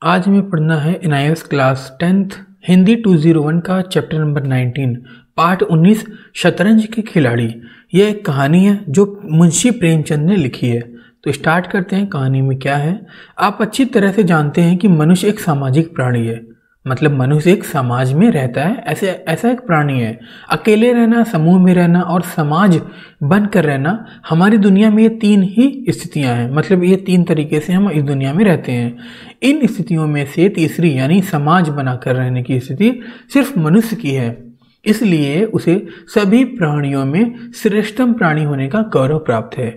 आज हमें पढ़ना है एनआईएस क्लास 10th हिंदी 201 का चैप्टर नंबर 19 पार्ट 19 शतरंज के खिलाड़ी। यह एक कहानी है जो मुंशी प्रेमचंद ने लिखी है। तो स्टार्ट करते हैं। कहानी में क्या है, आप अच्छी तरह से जानते हैं कि मनुष्य एक सामाजिक प्राणी है। मतलब मनुष्य एक समाज में रहता है, ऐसा एक प्राणी है। अकेले रहना, समूह में रहना और समाज बनकर रहना, हमारी दुनिया में ये तीन ही स्थितियां हैं। मतलब ये तीन तरीके से हम इस दुनिया में रहते हैं। इन स्थितियों में से तीसरी यानी समाज बनाकर रहने की स्थिति सिर्फ मनुष्य की है। इसलिए उसे सभी प्राणियों में श्रेष्ठतम प्राणी होने का गौरव प्राप्त है।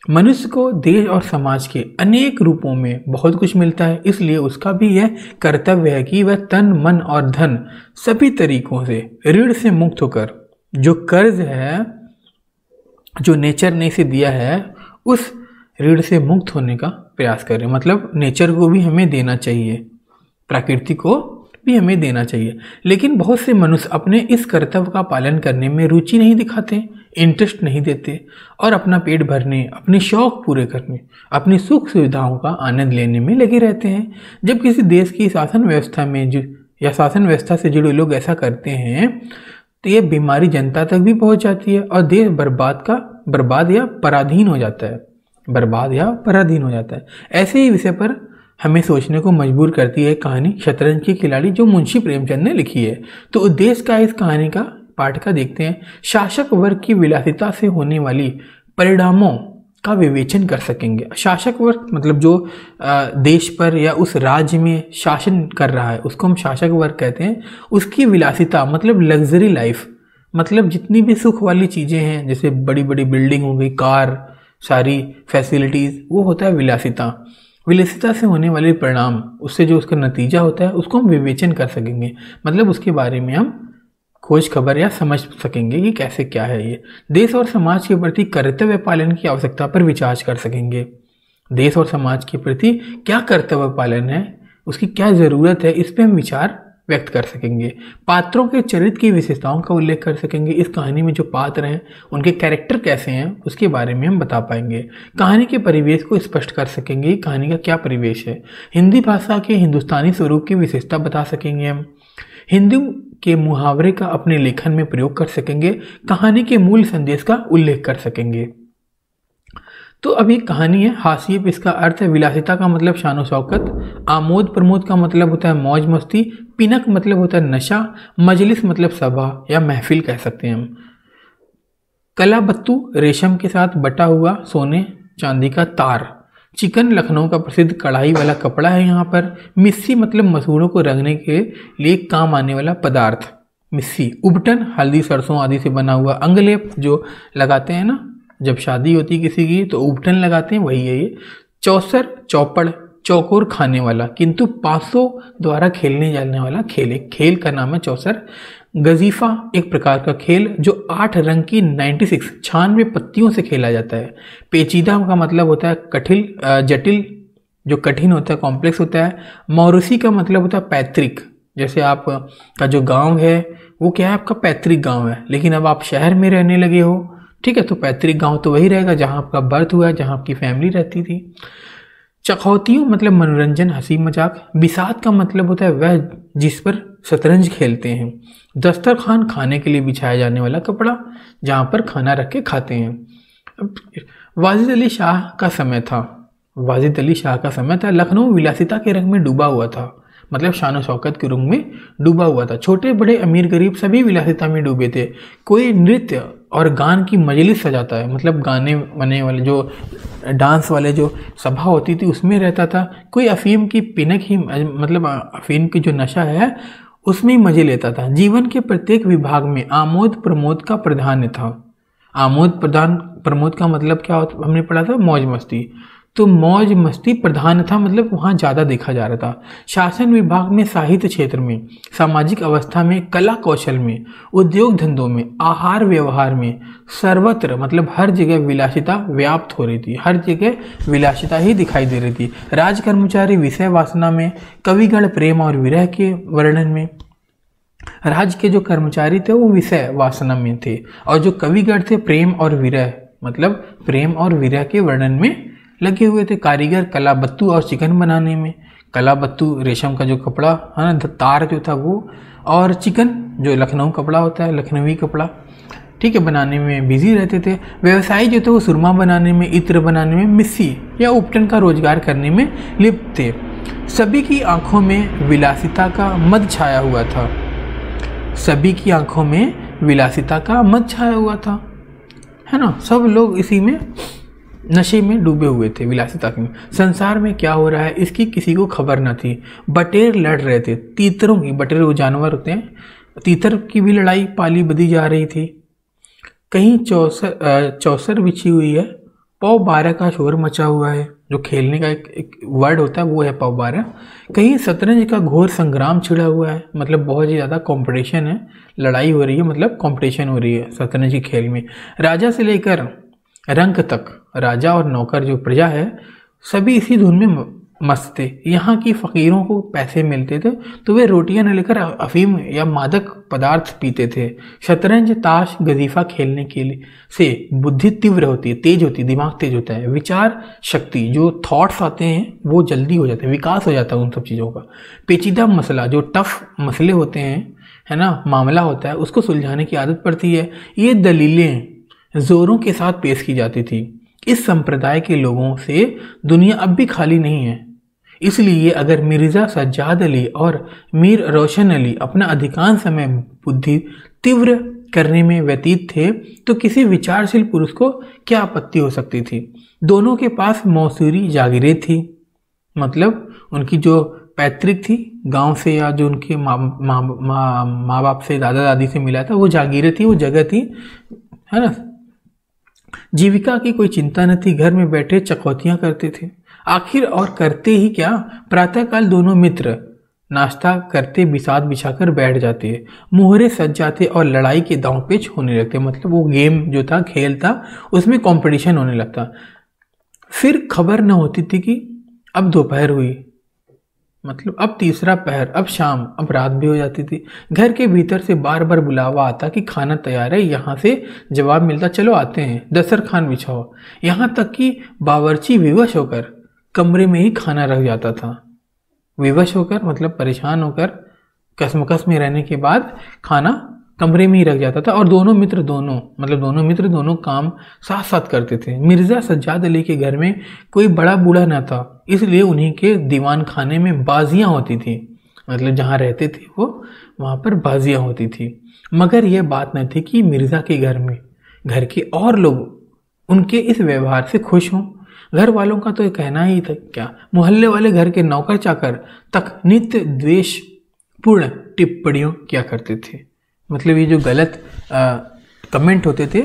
मनुष्य को देश और समाज के अनेक रूपों में बहुत कुछ मिलता है, इसलिए उसका भी यह कर्तव्य है कि वह तन, मन और धन सभी तरीकों से ऋण से मुक्त होकर जो कर्ज है जो नेचर ने इसे दिया है उस ऋण से मुक्त होने का प्रयास करें। मतलब नेचर को भी हमें देना चाहिए, प्रकृति को भी हमें देना चाहिए। लेकिन बहुत से मनुष्य अपने इस कर्तव्य का पालन करने में रुचि नहीं दिखाते, इंटरेस्ट नहीं देते और अपना पेट भरने, अपने शौक पूरे करने, अपनी सुख सुविधाओं का आनंद लेने में लगे रहते हैं। जब किसी देश की शासन व्यवस्था में या शासन व्यवस्था से जुड़े लोग ऐसा करते हैं तो ये बीमारी जनता तक भी पहुंच जाती है और देश बर्बाद या पराधीन हो जाता है। ऐसे ही विषय पर हमें सोचने को मजबूर करती है कहानी शतरंज के खिलाड़ी जो मुंशी प्रेमचंद ने लिखी है। तो उद्देश्य का इस कहानी का पाठ का देखते हैं। शासक वर्ग की विलासिता से होने वाली परिणामों का विवेचन कर सकेंगे। शासक वर्ग मतलब जो देश पर या उस राज्य में शासन कर रहा है उसको हम शासक वर्ग कहते हैं। उसकी विलासिता मतलब लग्जरी लाइफ, मतलब जितनी भी सुख वाली चीज़ें हैं जैसे बड़ी बड़ी बिल्डिंग हो गई, कार, सारी फैसिलिटीज़, वो होता है विलासिता से होने वाले परिणाम, उससे जो उसका नतीजा होता है उसको हम विवेचन कर सकेंगे। मतलब उसके बारे में हम खोज खबर या समझ सकेंगे कि कैसे क्या है ये। देश और समाज के प्रति कर्तव्य पालन की आवश्यकता पर विचार कर सकेंगे। देश और समाज के प्रति क्या कर्तव्य पालन है, उसकी क्या ज़रूरत है, इस पर हम विचार व्यक्त कर सकेंगे। पात्रों के चरित्र की विशेषताओं का उल्लेख कर सकेंगे। इस कहानी में जो पात्र हैं उनके कैरेक्टर कैसे हैं उसके बारे में हम बता पाएंगे। कहानी के परिवेश को स्पष्ट कर सकेंगे, कहानी का क्या परिवेश है। हिंदी भाषा के हिंदुस्तानी स्वरूप की विशेषता बता सकेंगे। हम हिंदी के मुहावरे का अपने लेखन में प्रयोग कर सकेंगे। कहानी के मूल संदेश का उल्लेख कर सकेंगे। तो अभी कहानी है हाशिए पे, इसका अर्थ है विलासिता का मतलब शानो शौकत, आमोद प्रमोद का मतलब होता है मौज मस्ती, पिनक मतलब होता है नशा, मजलिस मतलब सभा या महफिल कह सकते हैं हम। कलाबत्तू रेशम के साथ बटा हुआ सोने चांदी का तार। चिकन लखनऊ का प्रसिद्ध कढ़ाई वाला कपड़ा है यहाँ पर। मिस्सी मतलब मसूड़ों को रंगने के लिए काम आने वाला पदार्थ मिस्सी। उबटन हल्दी सरसों आदि से बना हुआ। अंगलेप जो लगाते हैं ना जब शादी होती है किसी की तो उबटन लगाते हैं, वही है ये। चौसर चौपड़ चौकोर खाने वाला किंतु 500 द्वारा खेलने जाने वाला खेल का नाम है चौसर। गजीफा एक प्रकार का खेल जो 8 रंग की 96 पत्तियों से खेला जाता है। पेचीदा का मतलब होता है जटिल, जो कठिन होता है, कॉम्प्लेक्स होता है। मौरूसी का मतलब होता है पैतृक, जैसे आप का जो गांव है वो क्या है, आपका पैतृक गांव है, लेकिन अब आप शहर में रहने लगे हो, ठीक है, तो पैतृक गांव तो वही रहेगा जहां आपका बर्थ हुआ है, जहां आपकी फैमिली रहती थी। चखौतियों मतलब मनोरंजन, हंसी मजाक। बिसात का मतलब होता है वह जिस पर शतरंज खेलते हैं। दस्तरखान खाने के लिए बिछाया जाने वाला कपड़ा जहां पर खाना रख के खाते हैं। वाजिद अली शाह का समय था। लखनऊ विलासिता के रंग में डूबा हुआ था, मतलब शानो शौकत के रंग में डूबा हुआ था। छोटे बड़े अमीर गरीब सभी विलासिता में डूबे थे। कोई नृत्य और गान की मजलिस सजाता है, मतलब गाने बने वाले जो डांस वाले जो सभा होती थी उसमें रहता था। कोई अफीम की पिनक ही मतलब अफीम की जो नशा है उसमें ही मजे लेता था। जीवन के प्रत्येक विभाग में आमोद प्रमोद का प्राधान्य था। प्रमोद का मतलब क्या होता, हमने पढ़ा था मौज मस्ती, तो मौज मस्ती प्रधान था, मतलब वहाँ ज़्यादा देखा जा रहा था। शासन विभाग में, साहित्य क्षेत्र में, सामाजिक अवस्था में, कला कौशल में, उद्योग धंधों में, आहार व्यवहार में, सर्वत्र मतलब हर जगह विलासिता व्याप्त हो रही थी। हर जगह विलासिता ही दिखाई दे रही थी। राज कर्मचारी विषय वासना में, कविगण प्रेम और विरह के वर्णन में। राज्य के जो कर्मचारी थे वो विषय वासना में थे और जो कविगण थे प्रेम और विरह मतलब प्रेम और विरह के वर्णन में लगे हुए थे। कारीगर कलाबत्तू और चिकन बनाने में। कलाबत्तू रेशम का जो कपड़ा है ना, तार जो था वो, और चिकन जो लखनऊ कपड़ा होता है, लखनवी कपड़ा, ठीक है, बनाने में बिजी रहते थे। व्यवसायी जो थे वो सुरमा बनाने में, इत्र बनाने में, मिस्सी या उपटन का रोजगार करने में लिप्त थे। सभी की आंखों में विलासिता का मद छाया हुआ था। सभी की आंखों में विलासिता का मद छाया हुआ था, है ना। सब लोग इसी में नशे में डूबे हुए थे, विलासिता में। संसार में क्या हो रहा है इसकी किसी को खबर न थी। बटेर लड़ रहे थे, तीतरों की, बटेर वो जानवर होते हैं, तीतर की भी लड़ाई पाली बदी जा रही थी। कहीं चौसर बिछी हुई है, पौ 12 का शोर मचा हुआ है। जो खेलने का एक वर्ड होता है वो है पौ 12। कहीं शतरंज का घोर संग्राम छिड़ा हुआ है, मतलब बहुत ही ज़्यादा कंपटीशन है, लड़ाई हो रही है, मतलब कंपटीशन हो रही है शतरंज के खेल में। राजा से लेकर रंक तक, राजा और नौकर जो प्रजा है, सभी इसी धुन में मस्त थे। यहाँ की फ़कीरों को पैसे मिलते थे तो वे रोटियां न लेकर अफीम या मादक पदार्थ पीते थे। शतरंज, ताश, गजीफा खेलने के लिए से बुद्धि तीव्र होती है, तेज होती है, दिमाग तेज होता है, विचार शक्ति, जो थॉट्स आते हैं वो जल्दी हो जाते हैं, विकास हो जाता है उन सब चीज़ों का। पेचीदा मसला, जो टफ मसले होते हैं, है ना, मामला होता है, उसको सुलझाने की आदत पड़ती है। ये दलीलें जोरों के साथ पेश की जाती थी। इस संप्रदाय के लोगों से दुनिया अब भी खाली नहीं है। इसलिए अगर मिर्ज़ा सज्जाद अली और मीर रोशन अली अपना अधिकांश समय बुद्धि तीव्र करने में व्यतीत थे तो किसी विचारशील पुरुष को क्या आपत्ति हो सकती थी। दोनों के पास मौसूरी जागीरें थी, मतलब उनकी जो पैतृक थी गांव से, या जो उनके माँ बाप से, दादा दादी से मिला था, वो जागीरें थी, वो जगह थी, है ना। जीविका की कोई चिंता न थी, घर में बैठे चकौतियां करते थे। आखिर और करते ही क्या, प्रातःकाल दोनों मित्र नाश्ता करते बिसात बिछाकर बैठ जाते, मुहरे सज जाते और लड़ाई के दांव पेच होने लगते। मतलब वो गेम जो था, खेल था, उसमें कंपटीशन होने लगता। फिर खबर न होती थी कि अब दोपहर हुई, मतलब अब तीसरा पहर, अब शाम, अब रात भी हो जाती थी। घर के भीतर से बार बार बुलावा आता कि खाना तैयार है। यहाँ से जवाब मिलता, चलो आते हैं, दस्तरखान बिछाओ। यहाँ तक कि बावर्ची विवश होकर कमरे में ही खाना रख जाता था। विवश होकर मतलब परेशान होकर, कसमकस में रहने के बाद खाना कमरे में ही रख जाता था। और दोनों मित्र दोनों काम साथ साथ करते थे। मिर्ज़ा सज्जाद अली के घर में कोई बड़ा बूढ़ा न था, इसलिए उन्हीं के दीवान खाने में बाजियां होती थी, मतलब जहाँ रहते थे वो, वहाँ पर बाजियां होती थी। मगर यह बात न थी कि मिर्ज़ा के घर में घर के और लोग उनके इस व्यवहार से खुश हों। घर वालों का तो ये कहना ही था क्या, मोहल्ले वाले घर के नौकर चाकर तक नित्य द्वेषपूर्ण टिप्पणियों किया करते थे। मतलब ये जो गलत कमेंट होते थे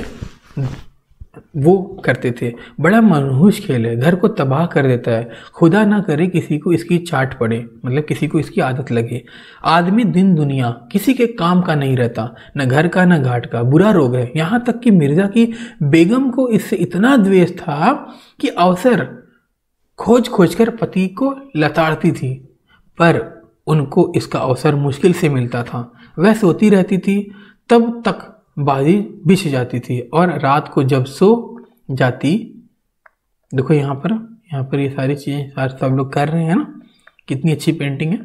वो करते थे। बड़ा मनहूस खेल है, घर को तबाह कर देता है। खुदा ना करे किसी को इसकी चाट पड़े, मतलब किसी को इसकी आदत लगे। आदमी दिन दुनिया किसी के काम का नहीं रहता, न घर का न घाट का, बुरा रोग है। यहाँ तक कि मिर्ज़ा की बेगम को इससे इतना द्वेष था कि अवसर खोज खोज कर पति को लताड़ती थी, पर उनको इसका अवसर मुश्किल से मिलता था। वह सोती रहती थी, तब तक बाजी बिछ जाती थी, और रात को जब सो जाती, देखो यहाँ पर ये सारी चीज़ें सब लोग कर रहे हैं ना, कितनी अच्छी पेंटिंग है।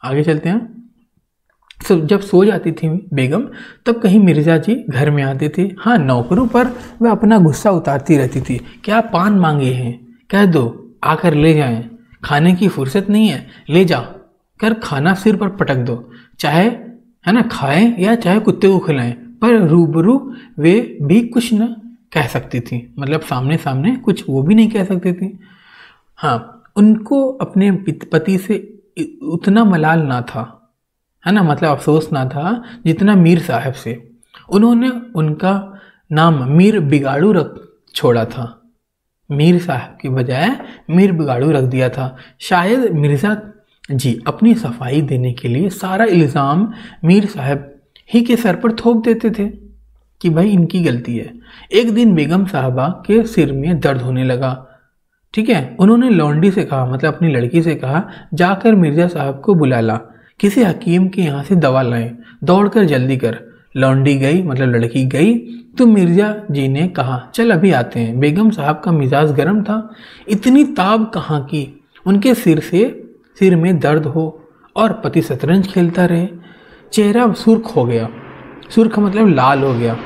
आगे चलते हैं। जब सो जाती थी बेगम, तब कहीं मिर्ज़ा जी घर में आते थे। हाँ, नौकरों पर वह अपना गुस्सा उतारती रहती थी। क्या पान मांगे हैं, कह दो आकर ले जाएं, खाने की फुर्सत नहीं है, ले जा कर खाना सिर पर पटक दो, चाहे है ना खाएं या चाहे कुत्ते को खिलाएं। पर रूबरू वे भी कुछ न कह सकती थी, मतलब सामने सामने कुछ वो भी नहीं कह सकती थी। हाँ, उनको अपने पति से उतना मलाल ना था, है ना, मतलब अफसोस ना था जितना मीर साहब से। उन्होंने उनका नाम मीर बिगाड़ू रख छोड़ा था, मीर साहब के बजाय मीर बिगाड़ू रख दिया था। शायद मिर्ज़ा जी अपनी सफाई देने के लिए सारा इल्ज़ाम मीर साहब ही के सर पर थोप देते थे कि भाई इनकी गलती है। एक दिन बेगम साहबा के सिर में दर्द होने लगा, ठीक है। उन्होंने लौंडी से कहा, मतलब अपनी लड़की से कहा, जाकर मिर्ज़ा साहब को बुला ला, किसी हकीम के यहाँ से दवा लाएं, दौड़कर जल्दी कर। लौंडी गई, मतलब लड़की गई, तो मिर्ज़ा जी ने कहा, चल अभी आते हैं। बेगम साहब का मिजाज गर्म था, इतनी ताब कहाँ की, उनके सिर से सिर में दर्द हो और पति शतरंज खेलता रहे। चेहरा सुर्ख हो गया, सुर्ख मतलब लाल हो गया।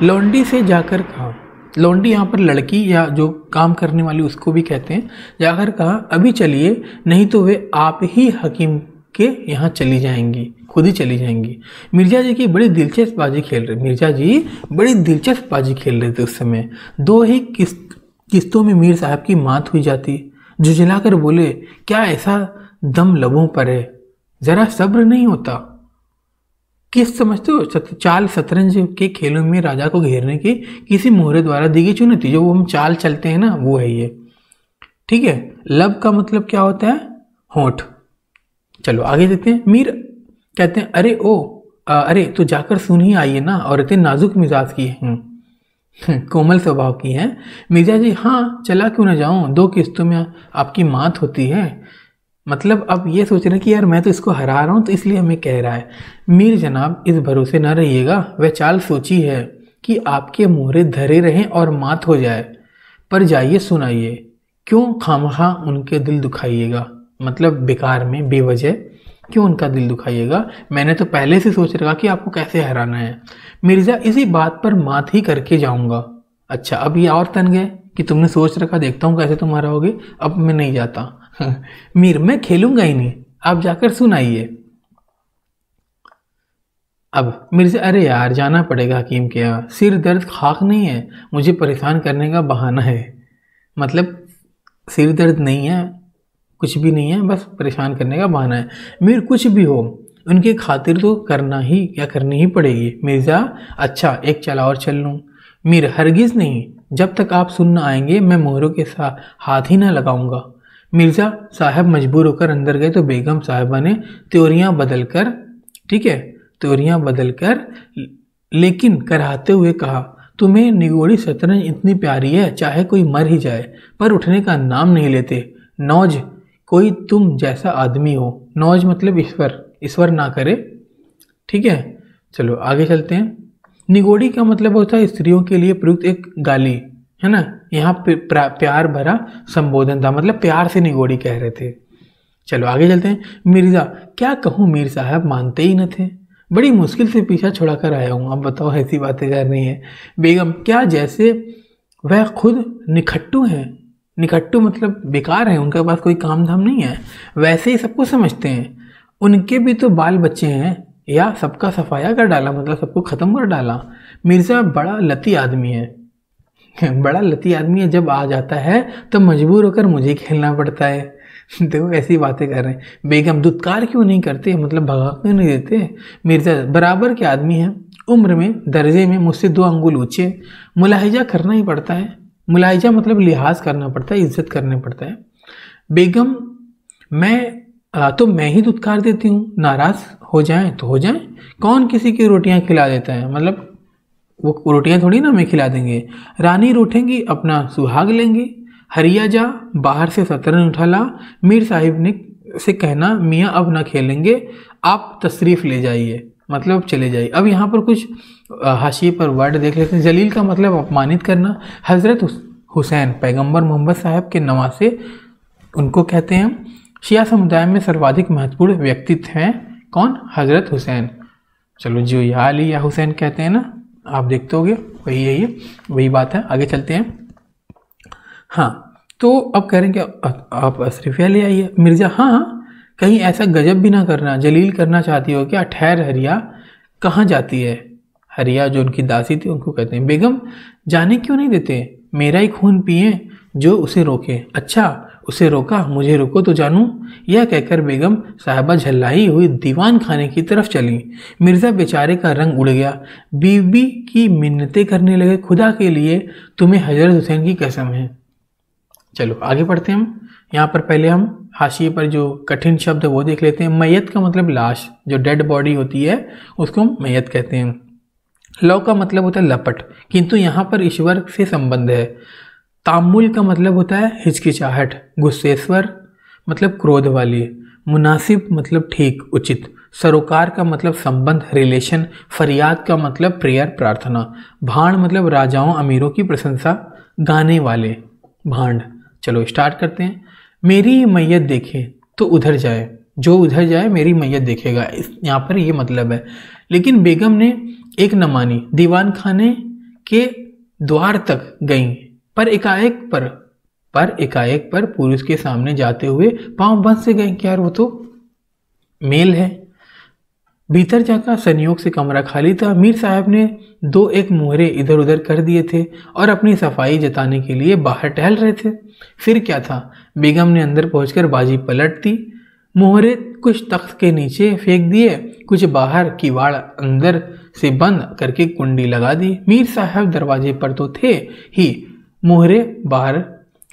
लौंडी से जाकर कहा, लौंडी यहाँ पर लड़की या जो काम करने वाली उसको भी कहते हैं, जाकर कहा अभी चलिए, नहीं तो वे आप ही हकीम के यहाँ चली जाएंगी, खुद ही चली जाएंगी। मिर्जा जी की बड़ी दिलचस्प बाजी खेल रहे, मिर्जा जी बड़ी दिलचस्प बाजी खेल रहे थे उस समय। 2 ही किस्तों में मीर साहब की मात हुई जाती। झुझलाकर बोले, क्या ऐसा दम लबों पर है, जरा सब्र नहीं होता? किस समझते हो? चाल शतरंज के खेलों में राजा को घेरने की किसी मोहरे द्वारा दी गई चुनौती, जो वो हम चाल चलते हैं ना, वो है ये। ठीक है। लब का मतलब क्या होता है? होंठ। चलो आगे देखते हैं। मीर कहते हैं, अरे तो जाकर सुन ही आइए ना, औरतें नाजुक मिजाज की हैं, कोमल स्वभाव की हैं। मिर्जा जी, हाँ चला क्यों ना जाऊं, 2 किस्तों में आपकी मात होती है। मतलब अब ये सोच रहे हैं कि यार मैं तो इसको हरा रहा हूं, तो इसलिए हमें कह रहा है। मीर जनाब, इस भरोसे ना रहिएगा, वह चाल सोची है कि आपके मोहरे धरे रहें और मात हो जाए। पर जाइए सुनाइए, क्यों खामखा उनके दिल दुखाइएगा, मतलब बेकार में बेवजह क्यों उनका दिल दुखाइएगा, मैंने तो पहले से सोच रखा कि आपको कैसे हराना है। मिर्जा, इसी बात पर मात ही करके जाऊंगा। अच्छा, अब ये और तन गए कि तुमने सोच रखा, देखता हूँ कैसे तुम हराओगे, अब मैं नहीं जाता। मीर, मैं खेलूंगा ही नहीं, आप जाकर सुनाइए। अब मिर्जा, अरे यार जाना पड़ेगा हकीम के यहाँ, सिर दर्द खाक नहीं है, मुझे परेशान करने का बहाना है। मतलब सिर दर्द नहीं है, कुछ भी नहीं है, बस परेशान करने का बहाना है। मीर, कुछ भी हो, उनकी खातिर तो करना ही या करनी ही पड़ेगी। मिर्जा, अच्छा एक चला और चल लूँ? मीर, हरगिज नहीं, जब तक आप सुन न आएंगे मैं मोहरों के साथ हाथ ही ना लगाऊंगा। मिर्जा साहब मजबूर होकर अंदर गए तो बेगम साहिबा ने त्योरियां बदलकर, ठीक है, त्योरियां बदलकर लेकिन कराहते हुए कहा, तुम्हें निगोड़ी शतरंज इतनी प्यारी है, चाहे कोई मर ही जाए पर उठने का नाम नहीं लेते। नौज, कोई तुम जैसा आदमी हो, नौज मतलब ईश्वर, ईश्वर ना करे। ठीक है, चलो आगे चलते हैं। निगोड़ी का मतलब होता है स्त्रियों के लिए प्रयुक्त एक गाली, है ना। यहाँ प्यार भरा संबोधन था, मतलब प्यार से निगोड़ी कह रहे थे। चलो आगे चलते हैं। मिर्जा, क्या कहूँ मीर साहब मानते ही न थे, बड़ी मुश्किल से पीछा छुड़ा कर आया हूँ, अब बताओ ऐसी बातें कर रही हैं। बेगम, क्या जैसे वह खुद निखट्टू हैं, निखट्टू मतलब बेकार है, उनके पास कोई काम धाम नहीं है, वैसे ही सबको समझते हैं। उनके भी तो बाल बच्चे हैं, या सबका सफाया कर डाला, मतलब सबको ख़त्म कर डाला। मिर्ज़ा बड़ा लती आदमी है, बड़ा लती आदमी है, जब आ जाता है तो मजबूर होकर मुझे खेलना पड़ता है। देखो ऐसी बातें कर रहे हैं। बेगम, दुत्कार क्यों नहीं करते, मतलब भगा क्यों नहीं देते? मिर्ज़ा, बराबर के आदमी हैं, उम्र में दर्जे में मुझसे 2 अंगुल ऊँचे, मुलाहिजा करना ही पड़ता है। मुलाहिजा मतलब लिहाज करना पड़ता है, इज्जत करना पड़ता है। बेगम, मैं ही दुत्कार देती हूँ, नाराज़ हो जाएं तो हो जाएं, कौन किसी की रोटियां खिला देता है, मतलब वो रोटियां थोड़ी ना हमें खिला देंगे। रानी रूठेंगी, अपना सुहाग लेंगे। हरिया जा, बाहर से शतरंज उठा ला। मीर साहिब ने से कहना, मियाँ अब ना खेलेंगे, आप तशरीफ़ ले जाइए, मतलब चले जाइए। अब यहाँ पर कुछ हाशिए पर वर्ड देख लेते हैं। जलील का मतलब अपमानित करना। हज़रत हुसैन पैगंबर मोहम्मद साहब के नवासे उनको कहते हैं। शिया समुदाय में सर्वाधिक महत्वपूर्ण व्यक्तित्व हैं कौन? हज़रत हुसैन। चलो जो या अली या हुसैन कहते हैं ना, आप देखते होगे, वही है ये, वही बात है। आगे चलते हैं। हाँ, तो अब कह रहे हैं कि आप अशरफिया ले आइए। मिर्ज़ा, हाँ कहीं ऐसा गजब भी ना करना, जलील करना चाहती हो क्या? ठहर, हरिया कहाँ जाती है? हरिया जो उनकी दासी थी उनको कहते हैं। बेगम, जाने क्यों नहीं देते, मेरा ही खून पिए जो उसे रोके। अच्छा, उसे रोका, मुझे रोको तो जानूं। यह कहकर बेगम साहिबा झल्लाई हुई दीवान खाने की तरफ चली। मिर्ज़ा बेचारे का रंग उड़ गया, बीबी की मिन्नतें करने लगे, खुदा के लिए तुम्हें हज़रत हुसैन की कसम है। चलो आगे पढ़ते हैं हम। यहाँ पर पहले हम हाशिए पर जो कठिन शब्द है वो देख लेते हैं। मैयत का मतलब लाश, जो डेड बॉडी होती है उसको हम मैयत कहते हैं। लव का मतलब होता है लपट, किंतु यहाँ पर ईश्वर से संबंध है। तामुल का मतलब होता है हिचकिचाहट। गुस्सेश्वर मतलब क्रोध वाली। मुनासिब मतलब ठीक, उचित। सरोकार का मतलब संबंध, रिलेशन। फरियाद का मतलब प्रेयर, प्रार्थना। भांड मतलब राजाओं अमीरों की प्रशंसा, गाने वाले, भांड। चलो स्टार्ट करते हैं। मेरी मैयत देखें तो उधर जाए, जो उधर जाए मेरी मैयत देखेगा, इस यहाँ पर ये मतलब है। लेकिन बेगम ने एक न मानी, दीवान खाने के द्वार तक गईं, पर एकाएक पर पुरुष के सामने जाते हुए पांव बंद से गए कि यार वो तो मेल है। भीतर जाकर संयोग से कमरा खाली था। मीर साहब ने 2-1 मोहरे इधर उधर कर दिए थे और अपनी सफाई जताने के लिए बाहर टहल रहे थे। फिर क्या था, बेगम ने अंदर पहुंचकर बाजी पलट दी। मोहरे कुछ तख्त के नीचे फेंक दिए, कुछ बाहर, किवाड़ अंदर से बंद करके कुंडी लगा दी। मीर साहब दरवाजे पर तो थे ही, मोहरे बाहर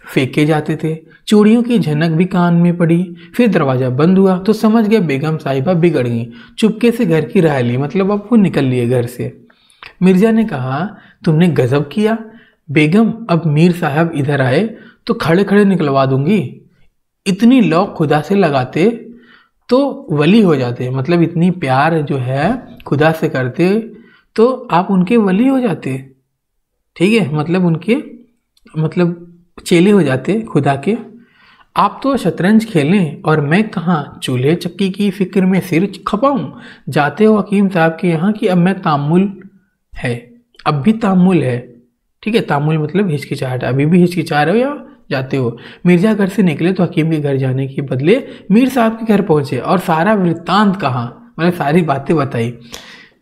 फेंके जाते थे। चूड़ियों की झनक भी कान में पड़ी। फिर दरवाजा बंद हुआ तो समझ गए बेगम साहिबा बिगड़ गई। चुपके से घर की राह ली, मतलब अब वो निकल लिए घर से। मिर्जा ने कहा, तुमने गजब किया बेगम, अब मीर साहब इधर आए तो खड़े खड़े निकलवा दूंगी। इतनी लौ खुदा से लगाते तो वली हो जाते, मतलब इतनी प्यार जो है खुदा से करते तो आप उनके वली हो जाते, ठीक है, मतलब चेले हो जाते खुदा के। आप तो शतरंज खेलें और मैं कहाँ चूल्हे चक्की की फिक्र में सिर खपाऊं। जाते हो हकीम साहब के यहाँ कि अब मैं तामुल है, अब भी तामुल है, ठीक है, तामुल मतलब हिचकिचाहट, अभी भी हिचकिचा रहे हो या जाते हो। मिर्जा घर से निकले तो हकीम के घर जाने के बदले मीर साहब के घर पहुंचे और सारा वृत्तांत कहा, मतलब सारी बातें बताई।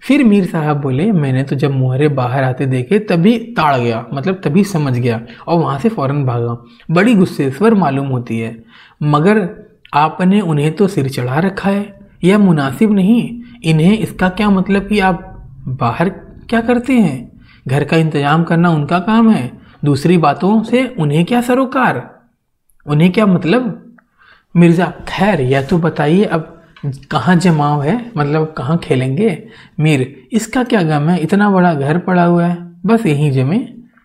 फिर मीर साहब बोले, मैंने तो जब मोहरे बाहर आते देखे तभी ताड़ गया, मतलब तभी समझ गया और वहाँ से फौरन भागा। बड़ी गुस्से स्वर मालूम होती है, मगर आपने उन्हें तो सिर चढ़ा रखा है, यह मुनासिब नहीं। इन्हें इसका क्या मतलब कि आप बाहर क्या करते हैं, घर का इंतजाम करना उनका काम है, दूसरी बातों से उन्हें क्या सरोकार, उन्हें क्या मतलब। मिर्जा, खैर यह तो बताइए अब कहाँ जमाव है, मतलब कहाँ खेलेंगे। मीर, इसका क्या गम है, इतना बड़ा घर पड़ा हुआ है, बस यहीं जमे,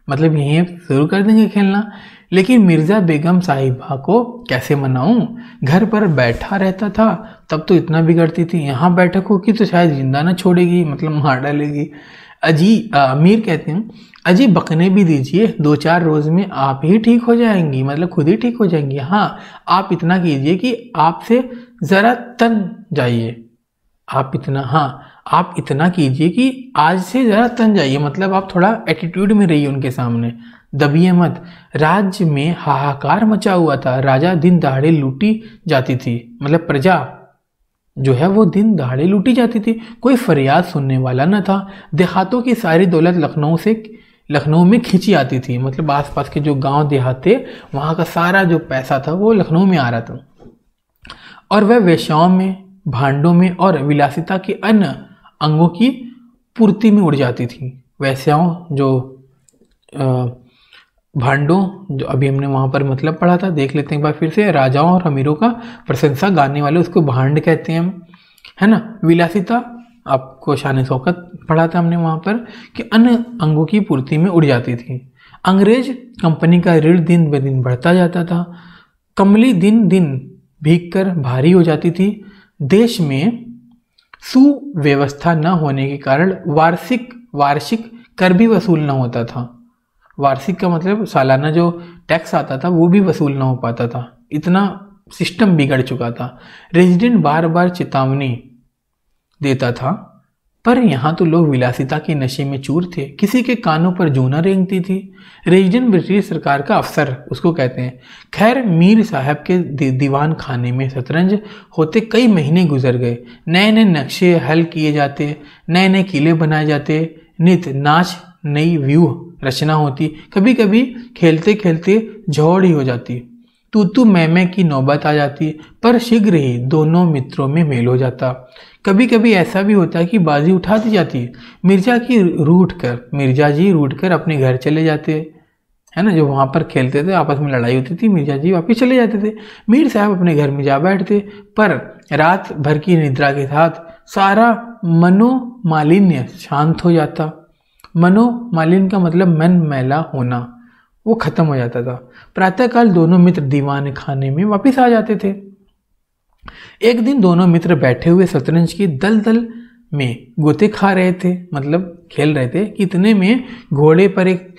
मतलब यहीं शुरू कर देंगे खेलना। लेकिन मिर्ज़ा बेगम साहिबा को कैसे मनाऊं, घर पर बैठा रहता था तब तो इतना बिगड़ती थी, यहाँ बैठक होगी तो शायद जिंदा ना छोड़ेगी, मतलब मार डालेगी। मीर कहते हैं, अजी बकने भी दीजिए, 2-4 रोज में आप ही ठीक हो जाएंगी, मतलब खुद ही ठीक हो जाएंगी। हाँ, आप इतना कीजिए कि आपसे जरा तन जाइए, आप इतना कीजिए कि आज से जरा तन जाइए, मतलब आप थोड़ा एटीट्यूड में रहिए उनके सामने, दबिए मत। राज्य में हाहाकार मचा हुआ था, राजा दिन दहाड़े लूटी जाती थी, मतलब प्रजा जो है वो दिन दहाड़े लूटी जाती थी, कोई फरियाद सुनने वाला न था। देहातों की सारी दौलत लखनऊ में खींची आती थी, मतलब आसपास के जो गांव देहात थे वहाँ का सारा जो पैसा था वो लखनऊ में आ रहा था, और वह वेश्याओं में, भांडों में और विलासिता के अन्य अंगों की पूर्ति में उड़ जाती थी। वेश्याओं जो भांडों जो अभी हमने वहाँ पर मतलब पढ़ा था, देख लेते हैं एक बार फिर से। राजाओं और अमीरों का प्रशंसा गाने वाले उसको भांड कहते हैं, है ना। विलासिता आपको शान शौकत पढ़ा था हमने वहाँ पर कि अन्य अंगों की पूर्ति में उड़ जाती थी। अंग्रेज कंपनी का ऋण दिन ब दिन बढ़ता जाता था, कमली दिन दिन भीग कर भारी हो जाती थी। देश में सुव्यवस्था न होने के कारण वार्षिक कर भी वसूल न होता था। वार्षिक का मतलब सालाना जो टैक्स आता था वो भी वसूल ना हो पाता था, इतना सिस्टम बिगड़ चुका था। रेजिडेंट बार बार चेतावनी देता था, पर यहाँ तो लोग विलासिता के नशे में चूर थे, किसी के कानों पर जूं न रेंगती थी। रेजिडेंट ब्रिटिश सरकार का अफसर उसको कहते हैं। खैर, मीर साहब के दीवान खाने में शतरंज होते कई महीने गुजर गए। नए नए नक्शे हल किए जाते, नए नए किले बनाए जाते, नित नाच नई व्यूह रचना होती। कभी कभी खेलते खेलते झौड़ ही हो जाती, तू मैं की नौबत आ जाती, पर शीघ्र ही दोनों मित्रों में मेल हो जाता। कभी कभी ऐसा भी होता कि बाजी उठा दी जाती, मिर्जा जी रूठ कर अपने घर चले जाते, है ना। जो वहाँ पर खेलते थे, आपस में लड़ाई होती थी, मिर्जा जी वापिस चले जाते थे, मीर साहब अपने घर में जा बैठते। पर रात भर की निद्रा के साथ सारा मनोमालिन्य शांत हो जाता। मनोमालिन्य का मतलब मन मैला होना, वो खत्म हो जाता था। प्रातःकाल दोनों मित्र दीवान खाने में वापस आ जाते थे। एक दिन दोनों मित्र बैठे हुए शतरंज की दलदल में गोते खा रहे थे, मतलब खेल रहे थे। कितने में घोड़े पर एक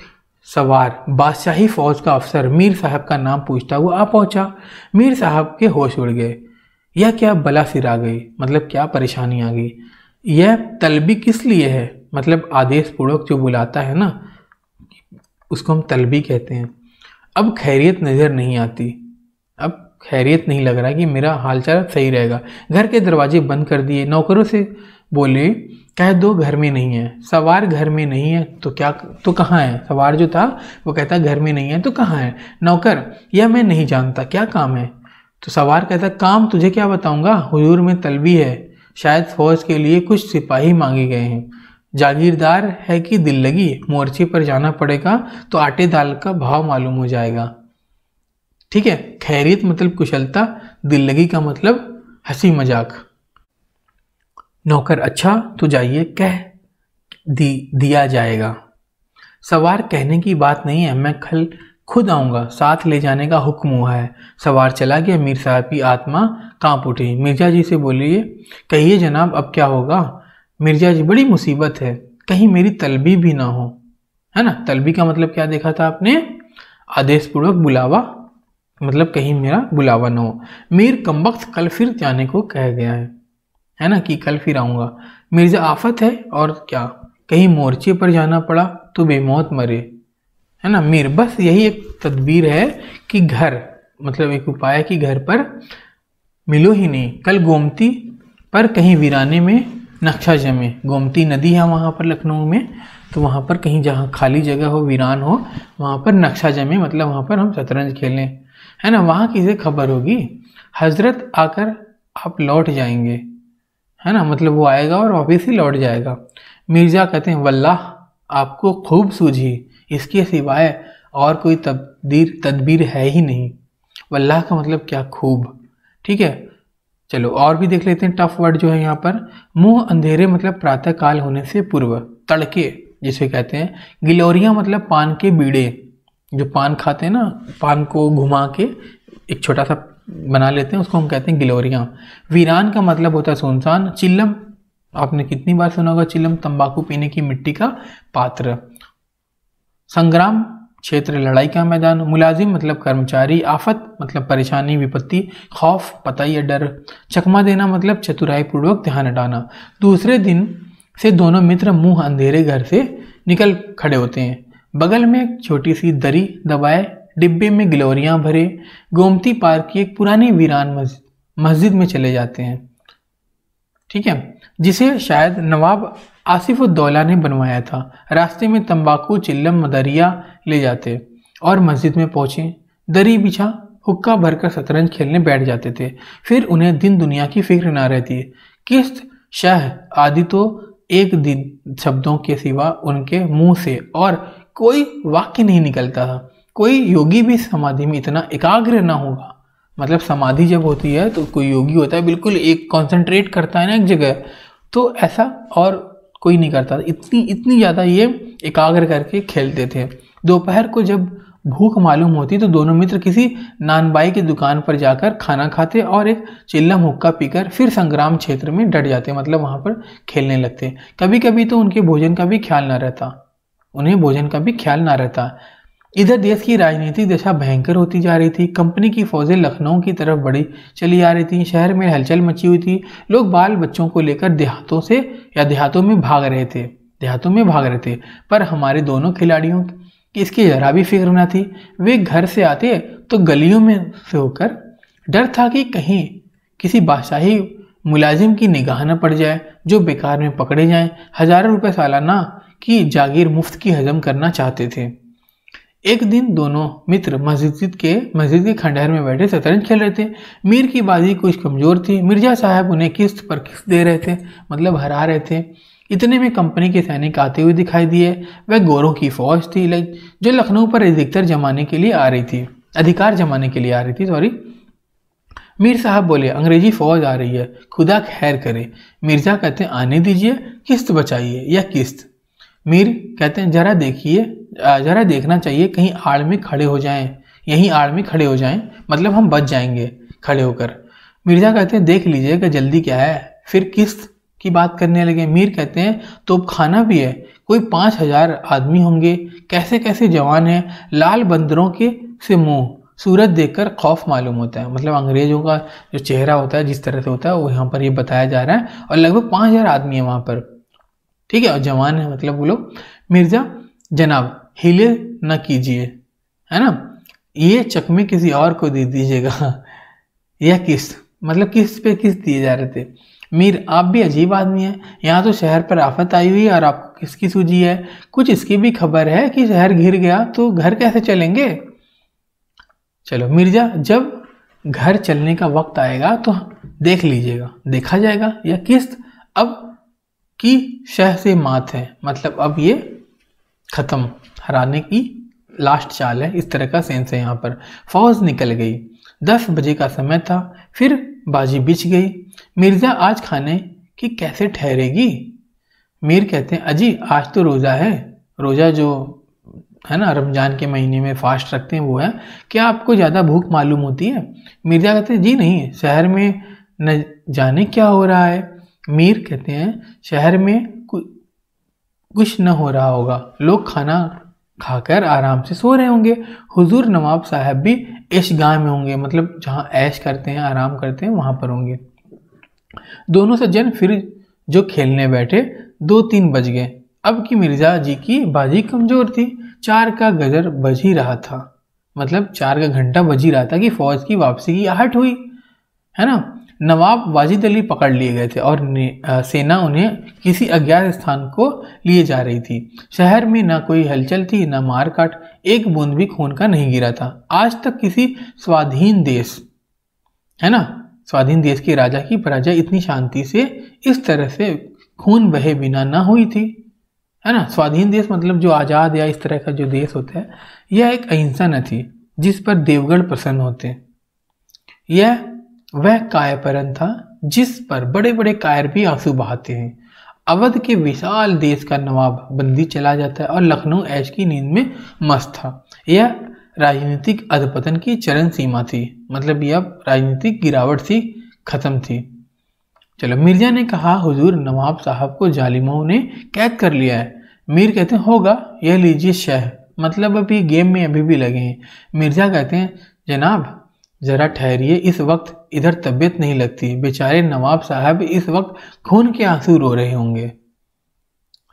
सवार बादशाही फौज का अफसर मीर साहब का नाम पूछता हुआ आ पहुंचा। मीर साहब के होश उड़ गए। यह क्या बला सिर आ गई, मतलब क्या परेशानी आ गई। यह तलबी किस लिए है, मतलब आदेश पूर्वक जो बुलाता है ना, उसको हम तलबी कहते हैं। अब खैरियत नज़र नहीं आती, अब खैरियत नहीं लग रहा कि मेरा हालचाल सही रहेगा। घर के दरवाजे बंद कर दिए, नौकरों से बोले कह दो घर में नहीं है। सवार घर में नहीं है तो क्या, तो कहाँ है। सवार जो था वो कहता घर में नहीं है तो कहाँ है। नौकर, यह मैं नहीं जानता, क्या काम है। तो सवार कहता काम तुझे क्या बताऊंगा, हुजूर में तलबी है, शायद फौज के लिए कुछ सिपाही मांगे गए हैं। जागीरदार है कि दिल लगी, मोर्चे पर जाना पड़ेगा तो आटे दाल का भाव मालूम हो जाएगा। ठीक है, खैरियत मतलब कुशलता, दिल लगी का मतलब हंसी मजाक। नौकर, अच्छा तो जाइए, कह दिया जाएगा। सवार, कहने की बात नहीं है, मैं कल खुद आऊँगा, साथ ले जाने का हुक्म हुआ है। सवार चला गया। मीर साहब की आत्मा कांप उठी। मिर्जा जी से बोलिए, कहिए जनाब अब क्या होगा। मिर्जा जी, बड़ी मुसीबत है, कहीं मेरी तलबी भी ना हो। है ना, तलबी का मतलब क्या देखा था आपने, आदेशपूर्वक बुलावा, मतलब कहीं मेरा बुलावा ना हो। मीर कमबख्त कल फिर जाने को कह गया है ना, कि कल फिर आऊँगा। मिर्जा, आफत है और क्या, कहीं मोर्चे पर जाना पड़ा तो बेमौत मरे। है ना। मीर, बस यही एक तदबीर है कि घर, मतलब एक उपाय कि घर पर मिलो ही नहीं। कल गोमती पर कहीं वीराने में नक्शा जमे। गोमती नदी है वहाँ पर लखनऊ में, तो वहाँ पर कहीं जहाँ खाली जगह हो, वीरान हो, वहाँ पर नक्शा जमे, मतलब वहाँ पर हम शतरंज खेलें। है ना। वहाँ किसे खबर होगी, हजरत आकर आप लौट जाएंगे। है ना, मतलब वो आएगा और वापस ही लौट जाएगा। मिर्जा कहते हैं, वल्लाह आपको खूब सूझी, इसके सिवाय और कोई तदबीर है ही नहीं। वल्लाह का मतलब क्या, खूब। ठीक है, चलो और भी देख लेते हैं टफ वर्ड जो है यहाँ पर। मुंह अंधेरे मतलब प्रातः काल होने से पूर्व, तड़के जिसे कहते हैं। गिलोरियां मतलब पान के बीड़े, जो पान खाते हैं ना, पान को घुमा के एक छोटा सा बना लेते हैं, उसको हम कहते हैं गिलोरियां। वीरान का मतलब होता है सुनसान। चिल्लम, आपने कितनी बार सुना होगा चिल्लम, तंबाकू पीने की मिट्टी का पात्र। संग्राम क्षेत्र, लड़ाई का मैदान। मुलाजिम मतलब कर्मचारी। आफत मतलब परेशानी, विपत्ति। खौफ पता या डर। चकमा देना मतलब चतुराई पूर्वक ध्यान हटाना। दूसरे दिन से दोनों मित्र मुंह अंधेरे घर से निकल खड़े होते हैं। बगल में एक छोटी सी दरी दबाए, डिब्बे में गिलोरियां भरे, गोमती पार्क की एक पुरानी वीरान मस्जिद में चले जाते हैं। ठीक है, जिसे शायद नवाब आसिफुद्दौला ने बनवाया था। रास्ते में तंबाकू, चिल्लम, मदरिया ले जाते और मस्जिद में पहुंचे। दरी बिछा हुक्का भरकर शतरंज खेलने बैठ जाते थे। फिर उन्हें दिन दुनिया की फिक्र ना रहती। किस्त, शह आदि तो एक दिन शब्दों के सिवा उनके मुंह से और कोई वाक्य नहीं निकलता था। कोई योगी भी समाधि में इतना एकाग्र ना होगा, मतलब समाधि जब होती है तो कोई योगी होता है बिल्कुल एक कॉन्सेंट्रेट करता है ना एक जगह, तो ऐसा और कोई नहीं करता। इतनी ज़्यादा ये एकाग्र करके खेलते थे। दोपहर को जब भूख मालूम होती तो दोनों मित्र किसी नानबाई की दुकान पर जाकर खाना खाते और एक चिल्लम हुक्का पीकर फिर संग्राम क्षेत्र में डट जाते, मतलब वहाँ पर खेलने लगते। कभी कभी तो उनके भोजन का भी ख्याल ना रहता, इधर देश की राजनीतिक दशा भयंकर होती जा रही थी। कंपनी की फौजें लखनऊ की तरफ बढ़ी चली आ रही थी। शहर में हलचल मची हुई थी। लोग बाल बच्चों को लेकर देहातों में भाग रहे थे। पर हमारे दोनों खिलाड़ियों की इसकी जरा भी फिक्र न थी। वे घर से आते तो गलियों में से होकर, डर था कि कहीं किसी बादशाही मुलाजिम की निगाह न पड़ जाए जो बेकार में पकड़े जाएं। हजारों रुपए सालाना की जागीर मुफ्त की हजम करना चाहते थे। एक दिन दोनों मित्र मस्जिद के खंडहर में बैठे शतरंज खेल रहे थे। मीर की बाजी कुछ कमजोर थी। मिर्जा साहब उन्हें किस्त पर किस्त दे रहे थे, मतलब हरा रहे थे। इतने में कंपनी के सैनिक आते हुए दिखाई दिए। वह गोरों की फौज थी जो लखनऊ पर अधिकार जमाने के लिए आ रही थी। मीर साहब बोले, अंग्रेजी फौज आ रही है, खुदा खैर करे। मिर्जा कहते हैं, आने दीजिए, किस्त बचाइए या किस्त। मीर कहते हैं, जरा देखना चाहिए कहीं आड़ में खड़े हो जाएं, मतलब हम बच जाएंगे खड़े होकर। मिर्जा कहते हैं, देख लीजिएगा, जल्दी क्या है। फिर किस्त की बात करने लगे। मीर कहते हैं, तोप खाना भी है, कोई 5000 आदमी होंगे, कैसे कैसे जवान हैं, लाल बंदरों के से मुंह, सूरज देखकर खौफ मालूम होता है। मतलब अंग्रेजों का जो चेहरा होता है जिस तरह से होता है वो यहाँ पर ये बताया जा रहा है। और लगभग 5000 आदमी है वहाँ पर, ठीक है, और जवान है मतलब वो लोग। मिर्जा जनाब हिले न कीजिए, है ना, ये चकमे किसी और को दे दीजिएगा। यह किस्त, मतलब किस्त पे किस्त दिए जा रहे थे। मीर आप भी अजीब आदमी हैं, यहाँ तो शहर पर आफत आई हुई है और आपको किसकी सूझी है? कुछ इसकी भी खबर है कि शहर घिर गया तो घर कैसे चलेंगे? चलो मिर्जा, जब घर चलने का वक्त आएगा तो देख लीजिएगा, देखा जाएगा। यह किस्त अब की शह से मात है, मतलब अब ये खत्म, हराने की लास्ट चाल है, इस तरह का सेंस है यहाँ पर। फौज निकल गई, 10 बजे का समय था, फिर बाजी बिछ गई। मिर्जा आज खाने की कैसे ठहरेगी? मीर कहते हैं अजी आज तो रोज़ा है, रोज़ा जो है ना रमज़ान के महीने में फास्ट रखते हैं वो है, क्या आपको ज़्यादा भूख मालूम होती है? मिर्जा कहते हैं जी नहीं, शहर में न जाने क्या हो रहा है। मीर कहते हैं शहर में कुछ न हो रहा होगा, लोग खाना खाकर आराम से सो रहे होंगे। हुजूर नवाब साहब भी ऐशगाह में होंगे, मतलब जहाँ ऐश करते हैं, आराम करते हैं, वहाँ पर होंगे। दोनों सज्जन फिर जो खेलने बैठे, 2-3 बज गए। अब की मिर्जा जी की बाजी कमज़ोर थी, 4 का गजर बज ही रहा था, मतलब 4 का घंटा बज ही रहा था कि फौज की वापसी की आहट हुई, है ना। नवाब वाजिद अली पकड़ लिए गए थे और सेना उन्हें किसी अज्ञात स्थान को लिए जा रही थी। शहर में ना कोई हलचल थी, ना मार काट, एक बूंद भी खून का नहीं गिरा था। आज तक किसी स्वाधीन देश, है ना, स्वाधीन देश के राजा की प्रजा इतनी शांति से इस तरह से खून बहे बिना ना हुई थी, है ना। स्वाधीन देश मतलब जो आज़ाद या इस तरह का जो देश होता है, यह एक अहिंसा न थी जिस पर देवगढ़ प्रसन्न होते। यह वह कायरपन था जिस पर बड़े बड़े कायर भी आंसू बहाते हैं। अवध के विशाल देश का नवाब बंदी चला जाता है और लखनऊ ऐश की नींद में मस्त था। यह राजनीतिक अधपतन की चरम सीमा थी, मतलब यह राजनीतिक गिरावट सी खत्म थी। चलो मिर्जा ने कहा हुजूर नवाब साहब को जालिमों ने कैद कर लिया है। मीर कहते हैं होगा, यह लीजिए शह, मतलब अभी गेम में अभी भी लगे हैं। मिर्जा कहते हैं जनाब जरा ठहरिए, इस वक्त इधर तबीयत नहीं लगती, बेचारे नवाब साहब इस वक्त खून के आंसू रो रहे होंगे।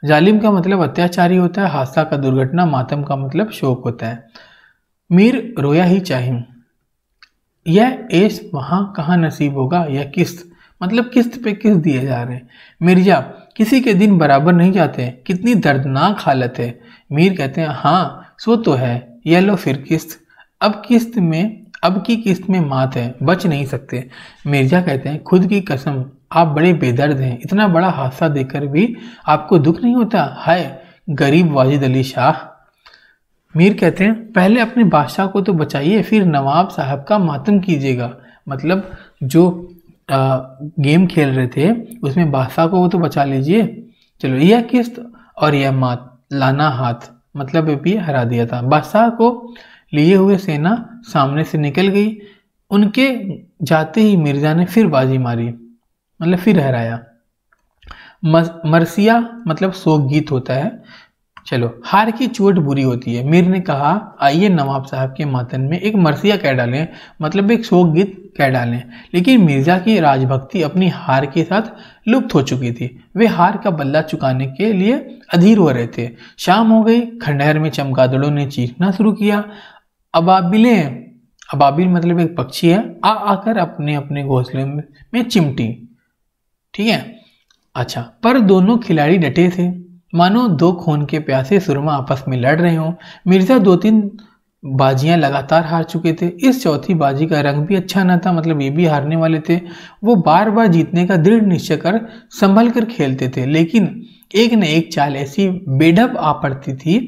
जालिम का मतलब अत्याचारी होता है, हादसा का दुर्घटना, मातम का मतलब शोक होता है। मीर रोया ही चाहिए, यह ऐश वहां कहाँ नसीब होगा, यह किस्त, मतलब किस्त पे किस्त दिए जा रहे हैं। मिर्जा किसी के दिन बराबर नहीं जाते, कितनी दर्दनाक हालत है। मीर कहते हैं हाँ सो तो है, यह लो फिर किस्त, अब की किस्त में मात है, बच नहीं सकते। मिर्जा कहते हैं खुद की कसम आप बड़े बेदर्द हैं, इतना बड़ा हादसा देखकर भी आपको दुख नहीं होता, हाय गरीब वाजिद अली शाह। मीर कहते हैं पहले अपने बादशाह को तो बचाइए, फिर नवाब साहब का मातम कीजिएगा। मतलब जो गेम खेल रहे थे उसमें बादशाह को वो तो बचा लीजिए। चलो यह किस्त और यह मात, लाना हाथ, मतलब भी हरा दिया था। बादशाह को लिए हुए सेना सामने से निकल गई। उनके जाते ही मिर्जा ने फिर बाजी मारी, मतलब फिर हराया। मरसिया मतलब शोक गीत होता है। चलो हार की चोट बुरी होती है। मीर ने कहा आइए नवाब साहब के मातम में एक मरसिया कह डालें, मतलब एक शोक गीत कह डालें। लेकिन मिर्जा की राजभक्ति अपनी हार के साथ लुप्त हो चुकी थी। वे हार का बदला चुकाने के लिए अधीर हो रहे थे। शाम हो गई, खंडहर में चमगादड़ों ने चीखना शुरू किया। अबाबिल मतलब एक पक्षी है, आकर अपने अपने घोंसले में चिमटी, ठीक है। अच्छा, पर दोनों खिलाड़ी डटे थे, मानो दो खून के प्यासे सुरमा आपस में लड़ रहे हों। मिर्जा 2-3 बाजियां लगातार हार चुके थे। इस चौथी बाजी का रंग भी अच्छा न था, मतलब ये भी हारने वाले थे। वो बार बार जीतने का दृढ़ निश्चय कर संभल कर खेलते थे, लेकिन एक न एक चाल ऐसी बेढब आ पड़ती थी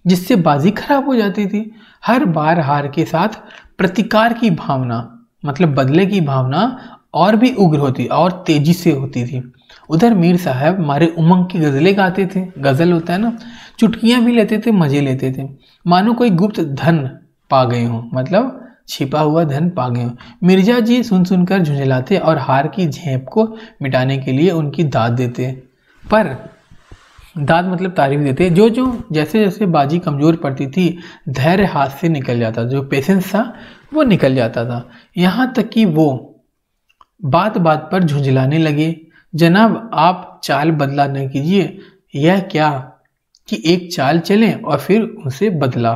जिससे बाजी खराब हो जाती थी। हर बार हार के साथ प्रतिकार की भावना, मतलब बदले की भावना और भी उग्र होती और तेजी से होती थी। उधर मीर साहब मारे उमंग की गज़लें गाते थे, गज़ल होता है ना, चुटकियां भी लेते थे, मजे लेते थे, मानो कोई गुप्त धन पा गए हों, मतलब छिपा हुआ धन पा गए हों। मिर्जा जी सुन सुनकर झुंझलाते और हार की झेप को मिटाने के लिए उनकी दाद देते, पर दाद मतलब तारीफ देते। जो जैसे जैसे बाजी कमज़ोर पड़ती थी, धैर्य हाथ से निकल जाता, जो पेशेंस था वो निकल जाता था। यहाँ तक कि वो बात बात पर झुंझलाने लगे, जनाब आप चाल बदला न कीजिए, यह क्या कि एक चाल चले और फिर उसे बदला।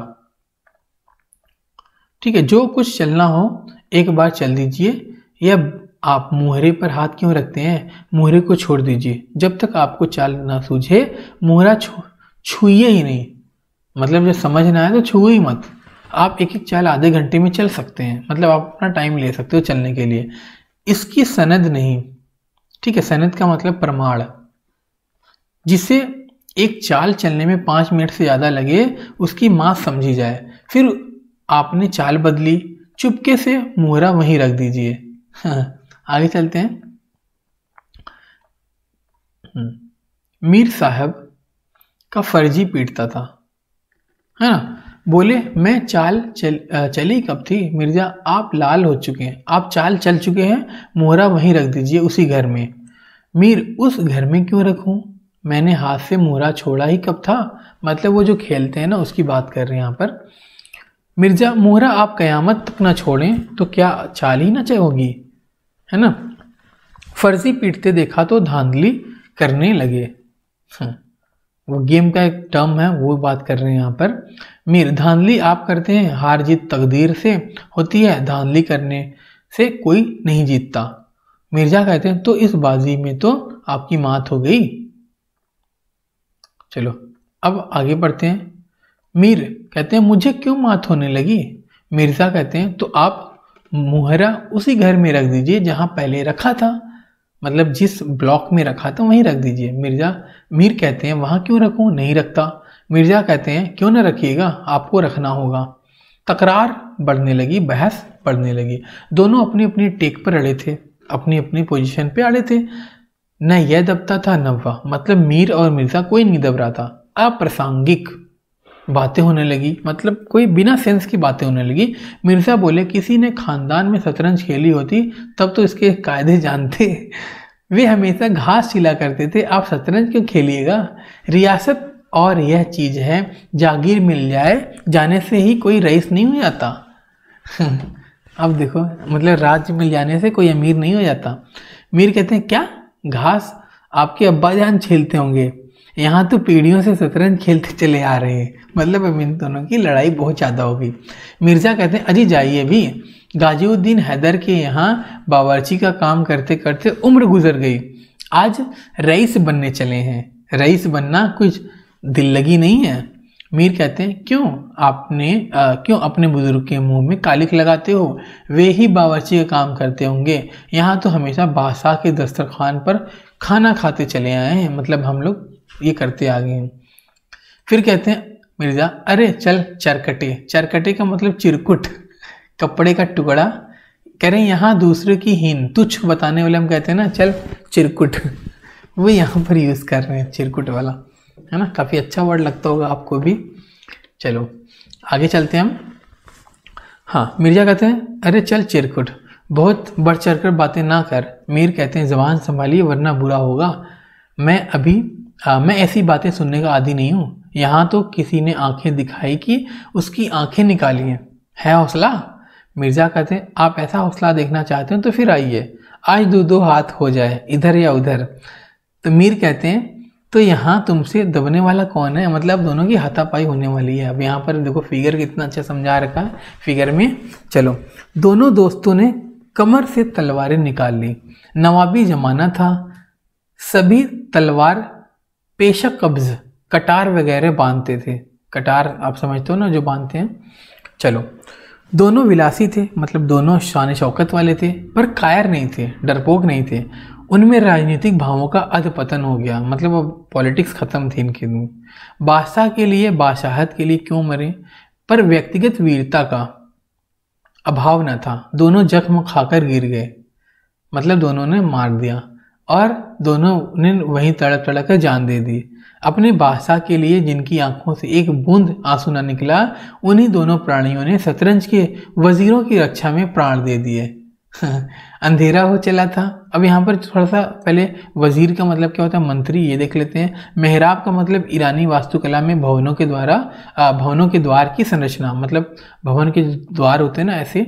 ठीक है, जो कुछ चलना हो एक बार चल दीजिए, यह आप मुहरे पर हाथ क्यों रखते हैं, मुहरे को छोड़ दीजिए, जब तक आपको चाल ना सूझे मुहरा छूइए ही नहीं। मतलब जब समझ ना आए तो छुओ ही मत। आप एक एक चाल आधे घंटे में चल सकते हैं, मतलब आप अपना टाइम ले सकते हो चलने के लिए। इसकी सनद नहीं, ठीक है, सनद का मतलब प्रमाण, जिसे एक चाल चलने में 5 मिनट से ज़्यादा लगे उसकी मात समझी जाए। फिर आपने चाल बदली, चुपके से मुहरा वहीं रख दीजिए। आगे चलते हैं। मीर साहब का फर्जी पीटता था, है ना। बोले मैं चाल चली कब थी मिर्जा, आप लाल हो चुके हैं, आप चाल चल चुके हैं, मोहरा वहीं रख दीजिए उसी घर में। मीर उस घर में क्यों रखूं, मैंने हाथ से मोहरा छोड़ा ही कब था। मतलब वो जो खेलते हैं ना उसकी बात कर रहे हैं यहाँ पर। मिर्जा मोहरा आप कयामत तक ना छोड़ें तो क्या चाल ही ना होगी, है ना। फर्जी पीटते देखा तो धांधली करने लगे। वो गेम का एक टर्म है, वो बात कर रहे हैं यहाँ पर। मीर धांधली आप करते हैं, हार जीत तकदीर से होती है, धांधली करने से कोई नहीं जीतता। मिर्जा कहते हैं तो इस बाजी में तो आपकी मात हो गई। चलो अब आगे बढ़ते हैं। मीर कहते हैं मुझे क्यों मात होने लगी। मिर्जा कहते हैं तो आप मुहरा उसी घर में रख दीजिए जहां पहले रखा था, मतलब जिस ब्लॉक में रखा था वहीं रख दीजिए। मीर कहते हैं वहां क्यों रखूं, नहीं रखता। मिर्जा कहते हैं क्यों ना रखिएगा, आपको रखना होगा। तकरार बढ़ने लगी, बहस बढ़ने लगी। दोनों अपनी अपनी टेक पर अड़े थे, अपनी अपनी पोजीशन पे अड़े थे। न यह दबता था न वह, मतलब मीर और मिर्जा कोई नहीं दब रहा था। अप्रासंगिक बातें होने लगी, मतलब कोई बिना सेंस की बातें होने लगी। मिर्जा बोले किसी ने खानदान में शतरंज खेली होती तब तो इसके कायदे जानते, वे हमेशा घास छिला करते थे, आप शतरंज क्यों खेलिएगा। रियासत और यह चीज है, जागीर मिल जाने से ही कोई रईस नहीं हो जाता। अब देखो, मतलब राज्य मिल जाने से कोई अमीर नहीं हो जाता। मीर कहते हैं क्या घास आपके अब्बा जान छीलते होंगे, यहाँ तो पीढ़ियों से शतरंज खेलते चले आ रहे हैं, मतलब अब इन दोनों की लड़ाई बहुत ज़्यादा होगी। मिर्जा कहते हैं अजी जाइए भी, गाजिउद्दीन हैदर के यहाँ बावर्ची का काम करते करते उम्र गुजर गई, आज रईस बनने चले हैं। रईस बनना कुछ दिल लगी नहीं है। मीर कहते हैं क्यों अपने बुजुर्ग के मुंह में कालिक लगाते हो, वे ही बावर्ची का काम करते होंगे, यहाँ तो हमेशा बादशाह के दस्तरखान पर खाना खाते चले आए हैं, मतलब हम लोग ये करते आ गए हैं। फिर कहते हैं मिर्जा अरे चल चरकटे, चरकटे का मतलब चिरकुट, कपड़े का टुकड़ा। कह रहे हैं यहाँ दूसरे की हीन तुच्छ बताने वाले हम कहते हैं ना चल चिरकुट, वो यहाँ पर यूज कर रहे हैं चिरकुट वाला, है ना। काफी अच्छा वर्ड लगता होगा आपको भी। चलो आगे चलते हैं हम। हाँ, मिर्जा कहते हैं अरे चल चिरकुट, बहुत बढ़ चढ़ कर बातें ना कर। मीर कहते हैं जबान संभालिए वरना बुरा होगा, मैं ऐसी बातें सुनने का आदी नहीं हूँ। यहाँ तो किसी ने आंखें दिखाई कि उसकी आंखें निकाली हैं, है हौसला। मिर्जा कहते हैं आप ऐसा हौसला देखना चाहते हो तो फिर आइए, आज दो हाथ हो जाए इधर या उधर। तो मीर कहते हैं तो यहाँ तुमसे दबने वाला कौन है, मतलब दोनों की हाथापाई होने वाली है। अब यहाँ पर देखो फिगर कितना अच्छा समझा रखा है फिगर में। चलो दोनों दोस्तों ने कमर से तलवारें निकाल ली। नवाबी जमाना था, सभी तलवार पेशा कब्ज कटार वगैरह बांधते थे। कटार आप समझते हो ना जो बांधते हैं। चलो दोनों विलासी थे, मतलब दोनों शान शौकत वाले थे, पर कायर नहीं थे, डरपोक नहीं थे। उनमें राजनीतिक भावों का अधपतन हो गया, मतलब अब पॉलिटिक्स खत्म थी इनके में। बादशाह के लिए बादशाहत के लिए क्यों मरे, पर व्यक्तिगत वीरता का अभाव न था। दोनों जख्म खाकर गिर गए, मतलब दोनों ने मार दिया और दोनों ने वहीं तड़क तड़क कर जान दे दी। अपने बादशाह के लिए जिनकी आंखों से एक बूंद आंसू न निकला, उन्हीं दोनों प्राणियों ने शतरंज के वजीरों की रक्षा में प्राण दे दिए। अंधेरा हो चला था। अब यहाँ पर थोड़ा सा पहले वजीर का मतलब क्या होता है, मंत्री, ये देख लेते हैं। मेहराब का मतलब ईरानी वास्तुकला में भवनों के द्वार की संरचना, मतलब भवन के द्वार होते हैं ना ऐसे,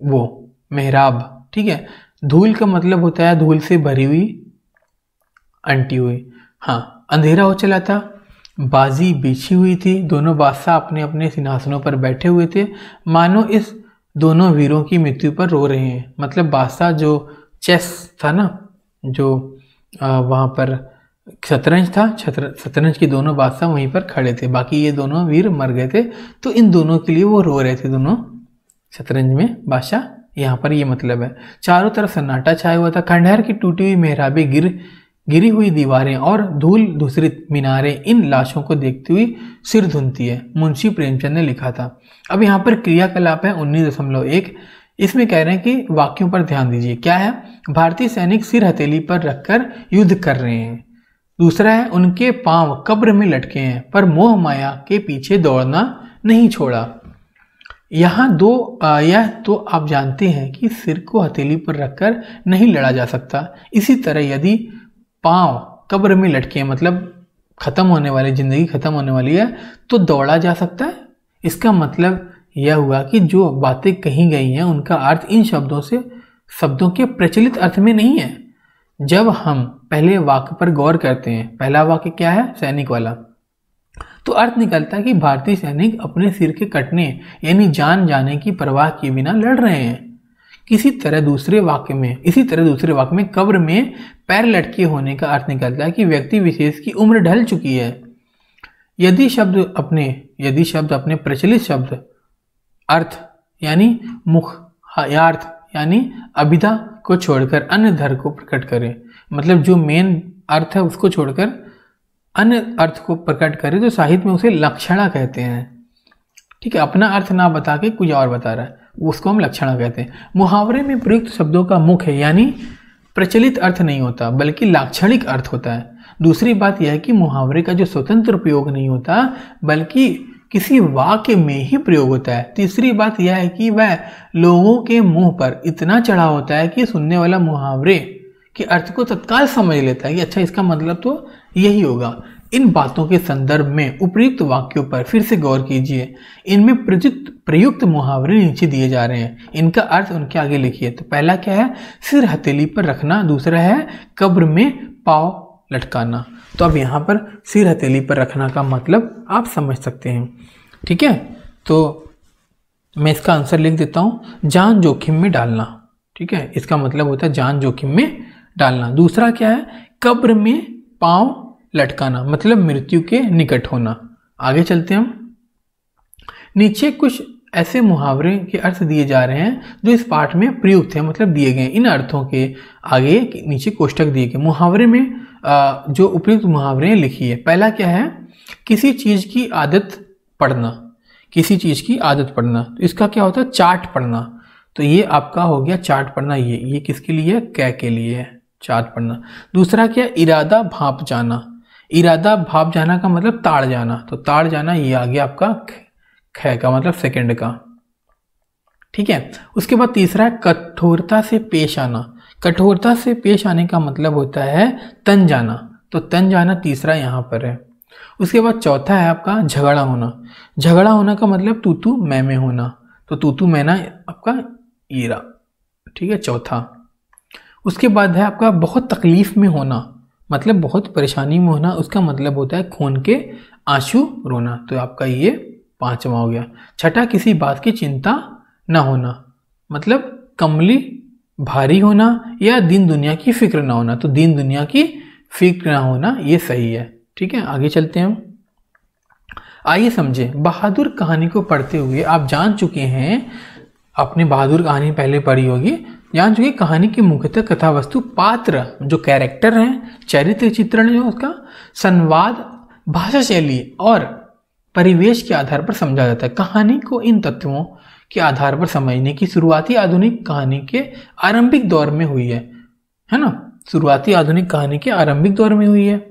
वो मेहराब, ठीक है। धूल का मतलब होता है धूल से भरी हुई, अंटी हुई। हाँ, अंधेरा हो चला था, बाजी बिछी हुई थी, दोनों बादशाह अपने अपने सिंहासनों पर बैठे हुए थे, मानो इस दोनों वीरों की मृत्यु पर रो रहे हैं। मतलब बादशाह जो चेस था ना, जो वहाँ पर शतरंज था, शतरंज के दोनों बादशाह वहीं पर खड़े थे, बाकी ये दोनों वीर मर गए थे, तो इन दोनों के लिए वो रो रहे थे, दोनों शतरंज में बादशाह। यहाँ पर ये मतलब है। चारों तरफ सन्नाटा छाया हुआ था, खंडहर की टूटी हुई मेहराबें, गिरी हुई दीवारें और धूल धूसरित मीनारें इन लाशों को देखती हुई सिर धुनती है, मुंशी प्रेमचंद ने लिखा था। अब यहाँ पर क्रियाकलाप है 19.1। इसमें कह रहे हैं कि वाक्यों पर ध्यान दीजिए। क्या है? भारतीय सैनिक सिर हथेली पर रखकर युद्ध कर रहे हैं। दूसरा है उनके पांव कब्र में लटके हैं, पर मोह माया के पीछे दौड़ना नहीं छोड़ा। यहाँ यह तो आप जानते हैं कि सिर को हथेली पर रखकर नहीं लड़ा जा सकता। इसी तरह यदि पांव कब्र में लटके हैं, मतलब खत्म होने वाली जिंदगी खत्म होने वाली है, तो दौड़ा जा सकता है। इसका मतलब यह हुआ कि जो बातें कही गई हैं उनका अर्थ इन शब्दों के प्रचलित अर्थ में नहीं है। जब हम पहले वाक्य पर गौर करते हैं, पहला वाक्य क्या है? सैनिक वाला, तो अर्थ निकलता है कि भारतीय सैनिक अपने सिर के कटने यानी जान जाने की परवाह किए बिना लड़ रहे हैं। इसी तरह दूसरे वाक्य में कब्र में पैर लटके होने का अर्थ निकलता है कि व्यक्ति विशेष की उम्र ढल चुकी है। यदि शब्द अपने प्रचलित शब्द अर्थ यानी मुख्यार्थ यानी अभिधा को छोड़कर अन्य धर्म को प्रकट करे, मतलब जो मेन अर्थ है उसको छोड़कर अन्य अर्थ को प्रकट करे, तो साहित्य में उसे लक्षणा कहते हैं। ठीक है, अपना अर्थ ना बता के कुछ और बता रहा है, उसको हम लक्षणा कहते हैं। मुहावरे में प्रयुक्त शब्दों का मुख्य यानी प्रचलित अर्थ नहीं होता, बल्कि लाक्षणिक अर्थ होता है। दूसरी बात यह है कि मुहावरे का जो स्वतंत्र प्रयोग नहीं होता, बल्कि किसी वाक्य में ही प्रयोग होता है। तीसरी बात यह है कि वह लोगों के मुंह पर इतना चढ़ा होता है कि सुनने वाला मुहावरे के अर्थ को तत्काल समझ लेता है कि अच्छा इसका मतलब तो यही होगा। इन बातों के संदर्भ में उपर्युक्त वाक्यों पर फिर से गौर कीजिए। इनमें प्रयुक्त मुहावरे नीचे दिए जा रहे हैं, इनका अर्थ उनके आगे लिखिए। तो पहला क्या है? सिर हथेली पर रखना। दूसरा है कब्र में पाँव लटकाना। तो अब यहाँ पर सिर हथेली पर रखना का मतलब आप समझ सकते हैं। ठीक है, तो मैं इसका आंसर लिख देता हूँ, जान जोखिम में डालना। ठीक है, इसका मतलब होता है जान जोखिम में डालना। दूसरा क्या है? कब्र में पाँव लटकाना, मतलब मृत्यु के निकट होना। आगे चलते हैं हम। नीचे कुछ ऐसे मुहावरे के अर्थ दिए जा रहे हैं जो इस पाठ में प्रयुक्त है, मतलब दिए गए। इन अर्थों के आगे नीचे कोष्टक दिए गए। मुहावरे में जो उपयुक्त मुहावरे लिखिए। पहला क्या है? किसी चीज की आदत पढ़ना। किसी चीज की आदत पढ़ना, तो इसका क्या होता है? चार्ट पढ़ना। तो ये आपका हो गया चार्ट पढ़ना। ये किसके लिए है? कै के लिए है, चार्ट पढ़ना। दूसरा क्या? इरादा भाप जाना। इरादा भाप जाना का मतलब ताड़ जाना, तो ताड़ जाना ये आ गया आपका ख का मतलब सेकंड का। ठीक है, उसके बाद तीसरा है कठोरता से पेश आना। कठोरता से पेश आने का मतलब होता है तन जाना, तो तन जाना तीसरा यहाँ पर है। उसके बाद चौथा है आपका झगड़ा होना। झगड़ा होना का मतलब तू तू मैं होना, तो तू तू मैं ना आपका ये रहा। ठीक है, चौथा। उसके बाद है आपका बहुत तकलीफ में होना, मतलब बहुत परेशानी में होना, उसका मतलब होता है खून के आंसू रोना, तो आपका ये पांचवा हो गया। छठा किसी बात की चिंता न होना, मतलब कमली भारी होना या दीन दुनिया की फिक्र ना होना, तो दीन दुनिया की फिक्र ना होना ये सही है। ठीक है, आगे चलते हैं हम। आइए समझे। बहादुर कहानी को पढ़ते हुए आप जान चुके हैं, आपने बहादुर कहानी पहले पढ़ी होगी, जान चुके कहानी की मुख्यतः कथा वस्तु, पात्र जो कैरेक्टर हैं, चरित्र चित्रण जो उसका, संवाद, भाषा शैली और परिवेश के आधार पर समझा जाता है। कहानी को इन तत्वों के आधार पर समझने की शुरुआती आधुनिक कहानी के आरंभिक दौर में हुई है ना? शुरुआती आधुनिक कहानी के आरंभिक दौर में हुई है,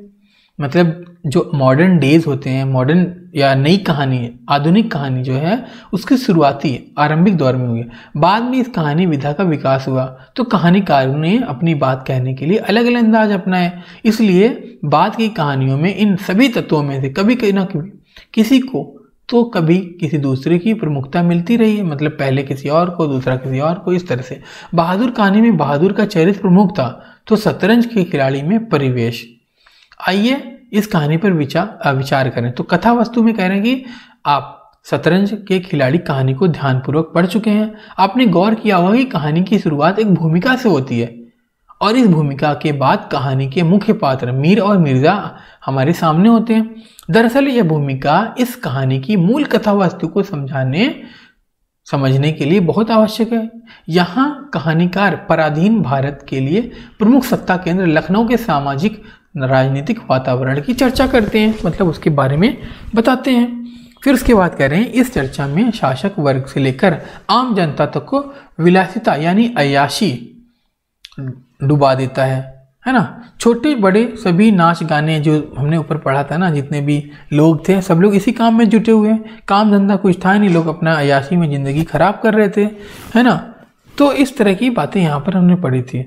मतलब जो मॉडर्न डेज होते हैं, मॉडर्न या नई कहानी, आधुनिक कहानी जो है उसकी शुरुआती आरंभिक दौर में हुई है। बाद में इस कहानी विधा का विकास हुआ, तो कहानीकारों ने अपनी बात कहने के लिए अलग अलग अंदाज अपनाए। इसलिए बाद की कहानियों में इन सभी तत्वों में से कभी कहीं ना किसी को तो कभी किसी दूसरे की प्रमुखता मिलती रही है, मतलब पहले किसी और को, दूसरा किसी और को, इस तरह से। बहादुर कहानी में बहादुर का चरित्र प्रमुख था, तो शतरंज के खिलाड़ी में परिवेश। आइए इस कहानी पर विचार करें। तो कथा वस्तु में कह रहे हैं कि आप शतरंज के खिलाड़ी कहानी को ध्यानपूर्वक पढ़ चुके हैं। आपने गौर किया होगा कि कहानी की शुरुआत एक भूमिका से होती है और इस भूमिका के बाद कहानी के मुख्य पात्र मीर और मिर्जा हमारे सामने होते हैं। दरअसल यह भूमिका इस कहानी की मूल कथा वस्तु को समझने के लिए बहुत आवश्यक है। यहाँ कहानीकार पराधीन भारत के लिए प्रमुख सत्ता केंद्र लखनऊ के सामाजिक राजनीतिक वातावरण की चर्चा करते हैं, मतलब उसके बारे में बताते हैं। फिर उसके बाद कह रहे हैं इस चर्चा में शासक वर्ग से लेकर आम जनता तक को विलासिता यानी अय्याशी डुबा देता है ना। छोटे बड़े सभी नाच गाने जो हमने ऊपर पढ़ा था ना, जितने भी लोग थे सब लोग इसी काम में जुटे हुए हैं। काम धंधा कुछ था नहीं, लोग अपना अय्याशी में ज़िंदगी खराब कर रहे थे, है ना। तो इस तरह की बातें यहाँ पर हमने पढ़ी थी।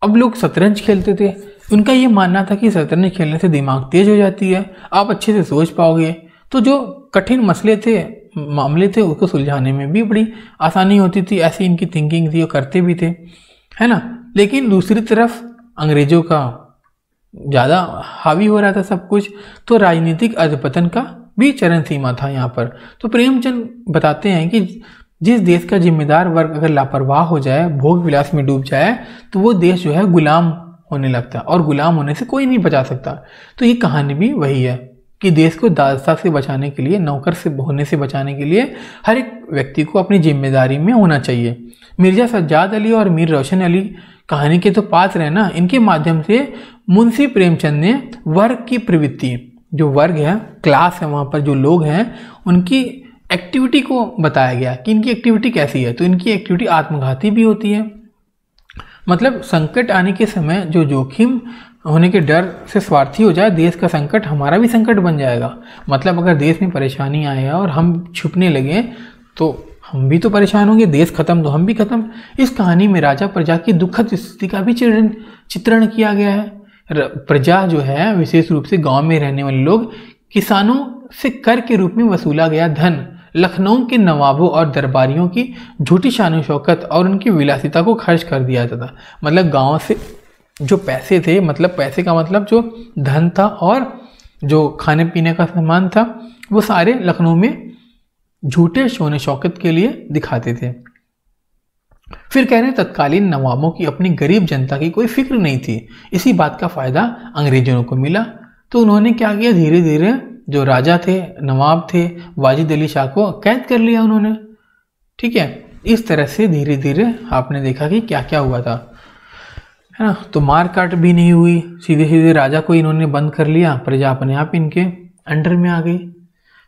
अब लोग शतरंज खेलते थे, उनका ये मानना था कि शतरंज खेलने से दिमाग तेज हो जाती है, आप अच्छे से सोच पाओगे। तो जो कठिन मामले थे उसको सुलझाने में भी बड़ी आसानी होती थी, ऐसी इनकी थिंकिंग थी, वो करते भी थे, है ना। लेकिन दूसरी तरफ अंग्रेजों का ज़्यादा हावी हो रहा था सब कुछ, तो राजनीतिक अधपतन का भी चरम सीमा था यहाँ पर। तो प्रेमचंद बताते हैं कि जिस देश का जिम्मेदार वर्ग अगर लापरवाह हो जाए, भोग विलास में डूब जाए, तो वो देश जो है गुलाम होने लगता है और गुलाम होने से कोई नहीं बचा सकता। तो ये कहानी भी वही है कि देश को दासता से बचाने के लिए, नौकर से होने से बचाने के लिए हर एक व्यक्ति को अपनी जिम्मेदारी में होना चाहिए। मिर्जा सज्जाद अली और मीर रोशन अली कहानी के तो पात्र हैं ना, इनके माध्यम से मुंशी प्रेमचंद ने वर्ग की प्रवृत्ति, जो वर्ग है, क्लास है, वहाँ पर जो लोग हैं, उनकी एक्टिविटी को बताया गया कि इनकी एक्टिविटी कैसी है। तो इनकी एक्टिविटी आत्मघाती भी होती है, मतलब संकट आने के समय जो जोखिम होने के डर से स्वार्थी हो जाए, देश का संकट हमारा भी संकट बन जाएगा। मतलब अगर देश में परेशानी आए और हम छुपने लगे तो हम भी तो परेशान होंगे, देश खत्म तो हम भी खत्म। इस कहानी में राजा प्रजा की दुखद स्थिति का भी चित्रण किया गया है। प्रजा जो है, विशेष रूप से गांव में रहने वाले लोग, किसानों से कर के रूप में वसूला गया धन लखनऊ के नवाबों और दरबारियों की झूठी शान शौकत और उनकी विलासिता को खर्च कर दिया जाता था। मतलब गांव से जो पैसे थे, मतलब पैसे का मतलब जो धन था और जो खाने पीने का सामान था, वो सारे लखनऊ में झूठे शोने शौकत के लिए दिखाते थे। फिर कह रहे हैं तत्कालीन नवाबों की अपनी गरीब जनता की कोई फिक्र नहीं थी। इसी बात का फायदा अंग्रेजों को मिला। तो उन्होंने क्या किया, धीरे धीरे जो राजा थे, नवाब थे, वाजिद अली शाह को कैद कर लिया उन्होंने। ठीक है, इस तरह से धीरे धीरे आपने देखा कि क्या क्या हुआ था, है ना। तो मार काट भी नहीं हुई, सीधे सीधे राजा को इन्होंने बंद कर लिया, प्रजा अपने आप इनके अंडर में आ गई।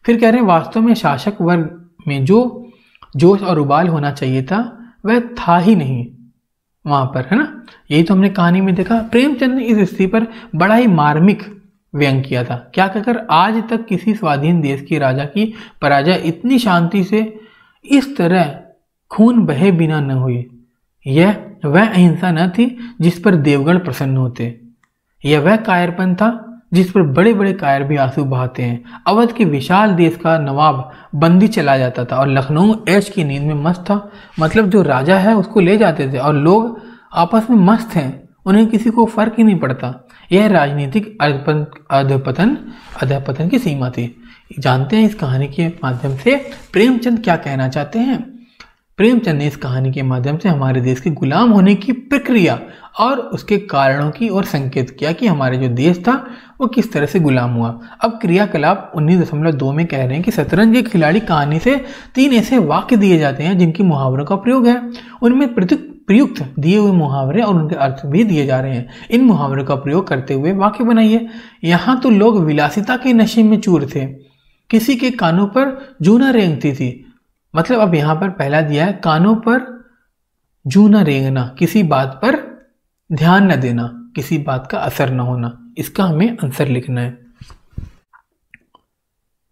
फिर कह रहे हैं वास्तव में शासक वर्ग में जो जोश और उबाल होना चाहिए था वह था ही नहीं वहाँ पर, है ना। यही तो हमने कहानी में देखा। प्रेमचंद ने इस स्थिति पर बड़ा ही मार्मिक व्यंग किया था। क्या कहकर, आज तक किसी स्वाधीन देश के राजा की पराजय इतनी शांति से इस तरह खून बहे बिना न हुई। यह वह अहिंसा न थी जिस पर देवगढ़ प्रसन्न होते, यह वह कायरपन था जिस पर बड़े बड़े कायर भी आंसू बहाते हैं। अवध के विशाल देश का नवाब बंदी चला जाता था और लखनऊ ऐश की नींद में मस्त था। मतलब जो राजा है उसको ले जाते थे और लोग आपस में मस्त हैं, उन्हें किसी को फर्क ही नहीं पड़ता। यह राजनीतिक अधपतन की सीमा थी। जानते हैं इस कहानी के माध्यम से प्रेमचंद क्या कहना चाहते हैं। प्रेमचंद ने इस कहानी के माध्यम से हमारे देश के गुलाम होने की प्रक्रिया और उसके कारणों की ओर संकेत किया कि हमारे जो देश था वो किस तरह से गुलाम हुआ। अब क्रियाकलाप 19.2 में कह रहे हैं कि शतरंज के खिलाड़ी कहानी से 3 ऐसे वाक्य दिए जाते हैं जिनकी मुहावरों का प्रयोग है। उनमें प्रयुक्त दिए हुए मुहावरे और उनके अर्थ भी दिए जा रहे हैं। इन मुहावरों का प्रयोग करते हुए वाक्य बनाइए। यहाँ तो लोग विलासिता के नशे में चूर थे, किसी के कानों पर जू न रेंगती थी। मतलब अब यहाँ पर पहला दिया है, कानों पर जू न रेंगना, किसी बात पर ध्यान न देना, किसी बात का असर न होना। इसका हमें आंसर लिखना है।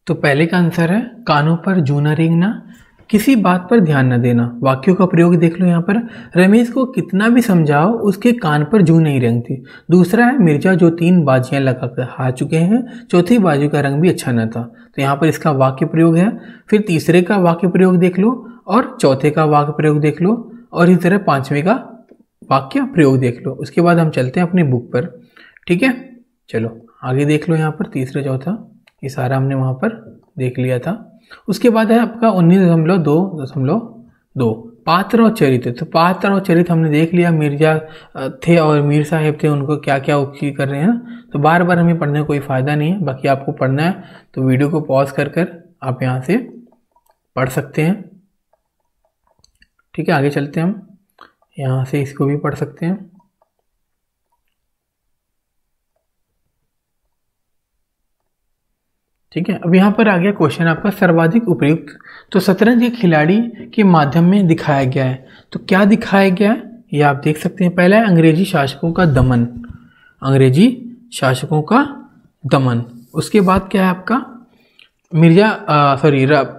तो पहले का आंसर है कानों पर जू न रेंगना, किसी बात पर ध्यान न देना। वाक्यों का प्रयोग देख लो यहाँ पर, रमेश को कितना भी समझाओ उसके कान पर जूं नहीं रेंगती। दूसरा है, मिर्जा जो 3 बाजियां लगाकर हार चुके हैं, चौथी बाजू का रंग भी अच्छा न था। तो यहाँ पर इसका वाक्य प्रयोग है। फिर तीसरे का वाक्य प्रयोग देख लो और चौथे का वाक्य प्रयोग देख लो और इसी तरह 5वें का वाक्य प्रयोग देख लो। उसके बाद हम चलते हैं अपनी बुक पर। ठीक है, चलो आगे देख लो। यहाँ पर तीसरा चौथा ये सारा हमने वहाँ पर देख लिया था। उसके बाद है आपका 19.2 पात्र और चरित्र। तो पात्र और चरित्र हमने देख लिया, मिर्जा थे और मीर साहब थे, उनको क्या क्या उपयोग कर रहे हैं। तो बार बार हमें पढ़ने का कोई फ़ायदा नहीं है। बाकी आपको पढ़ना है तो वीडियो को पॉज कर कर आप यहाँ से पढ़ सकते हैं। ठीक है, आगे चलते हैं हम। यहाँ से इसको भी पढ़ सकते हैं। ठीक है, अब यहाँ पर आ गया क्वेश्चन आपका सर्वाधिक उपयुक्त। तो शतरंज के खिलाड़ी के माध्यम में दिखाया गया है। तो क्या दिखाया गया है ये आप देख सकते हैं। पहला है अंग्रेजी शासकों का दमन, अंग्रेजी शासकों का दमन। उसके बाद क्या है आपका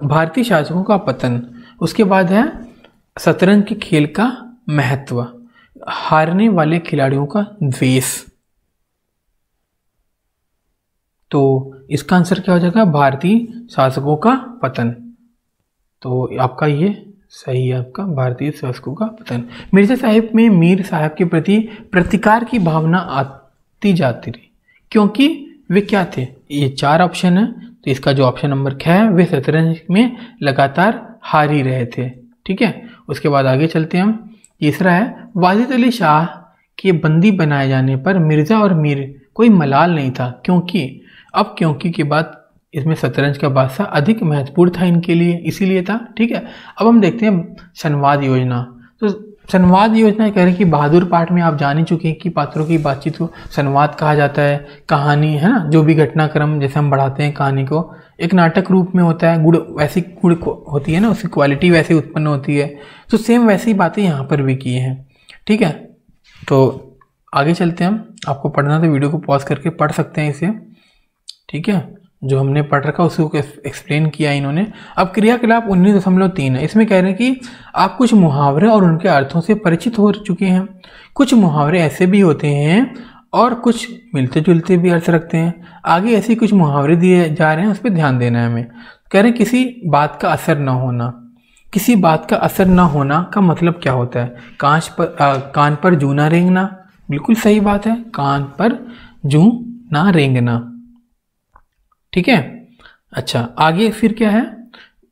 भारतीय शासकों का पतन। उसके बाद है शतरंज के खेल का महत्व, हारने वाले खिलाड़ियों का द्वेष। तो इसका आंसर क्या हो जाएगा, भारतीय शासकों का पतन। तो आपका ये सही है, आपका भारतीय शासकों का पतन। मिर्जा साहिब में मीर साहब के प्रति प्रतिकार की भावना आती जाती रही, क्योंकि वे क्या थे। ये 4 ऑप्शन है, तो इसका जो ऑप्शन नंबर 6 है, वे शतरंज में लगातार हार ही रहे थे। ठीक है, उसके बाद आगे चलते हैं हम। तीसरा है वाजिद अली शाह के बंदी बनाए जाने पर मिर्जा और मीर कोई मलाल नहीं था, क्योंकि अब क्योंकि के बाद इसमें शतरंज का बादशाह अधिक महत्वपूर्ण था इनके लिए, इसीलिए था। ठीक है, अब हम देखते हैं संवाद योजना। तो संवाद योजना कह रहे हैं कि बहादुर पाठ में आप जान ही चुके हैं कि पात्रों की बातचीत को संवाद कहा जाता है। कहानी है ना, जो भी घटनाक्रम जैसे हम बढ़ाते हैं कहानी को, एक नाटक रूप में होता है, गुड़ वैसी गुड़ होती है ना, उसकी क्वालिटी वैसे उत्पन्न होती है। तो सेम वैसी बातें यहाँ पर भी की हैं। ठीक है, तो आगे चलते हैं हम। आपको पढ़ना तो वीडियो को पॉज करके पढ़ सकते हैं इसे। ठीक है, जो हमने पढ़ रखा उसको एक्सप्लेन किया इन्होंने। अब क्रियाकलाप 19.3 है। इसमें कह रहे हैं कि आप कुछ मुहावरे और उनके अर्थों से परिचित हो चुके हैं। कुछ मुहावरे ऐसे भी होते हैं और कुछ मिलते जुलते भी अर्थ रखते हैं। आगे ऐसे कुछ मुहावरे दिए जा रहे हैं, उस पर ध्यान देना है हमें। कह रहे हैं किसी बात का असर न होना। किसी बात का असर न होना का मतलब क्या होता है, कान पर जूं ना रेंगना। बिल्कुल सही बात है, कान पर जूं ना रेंगना। ठीक है, अच्छा आगे फिर क्या है,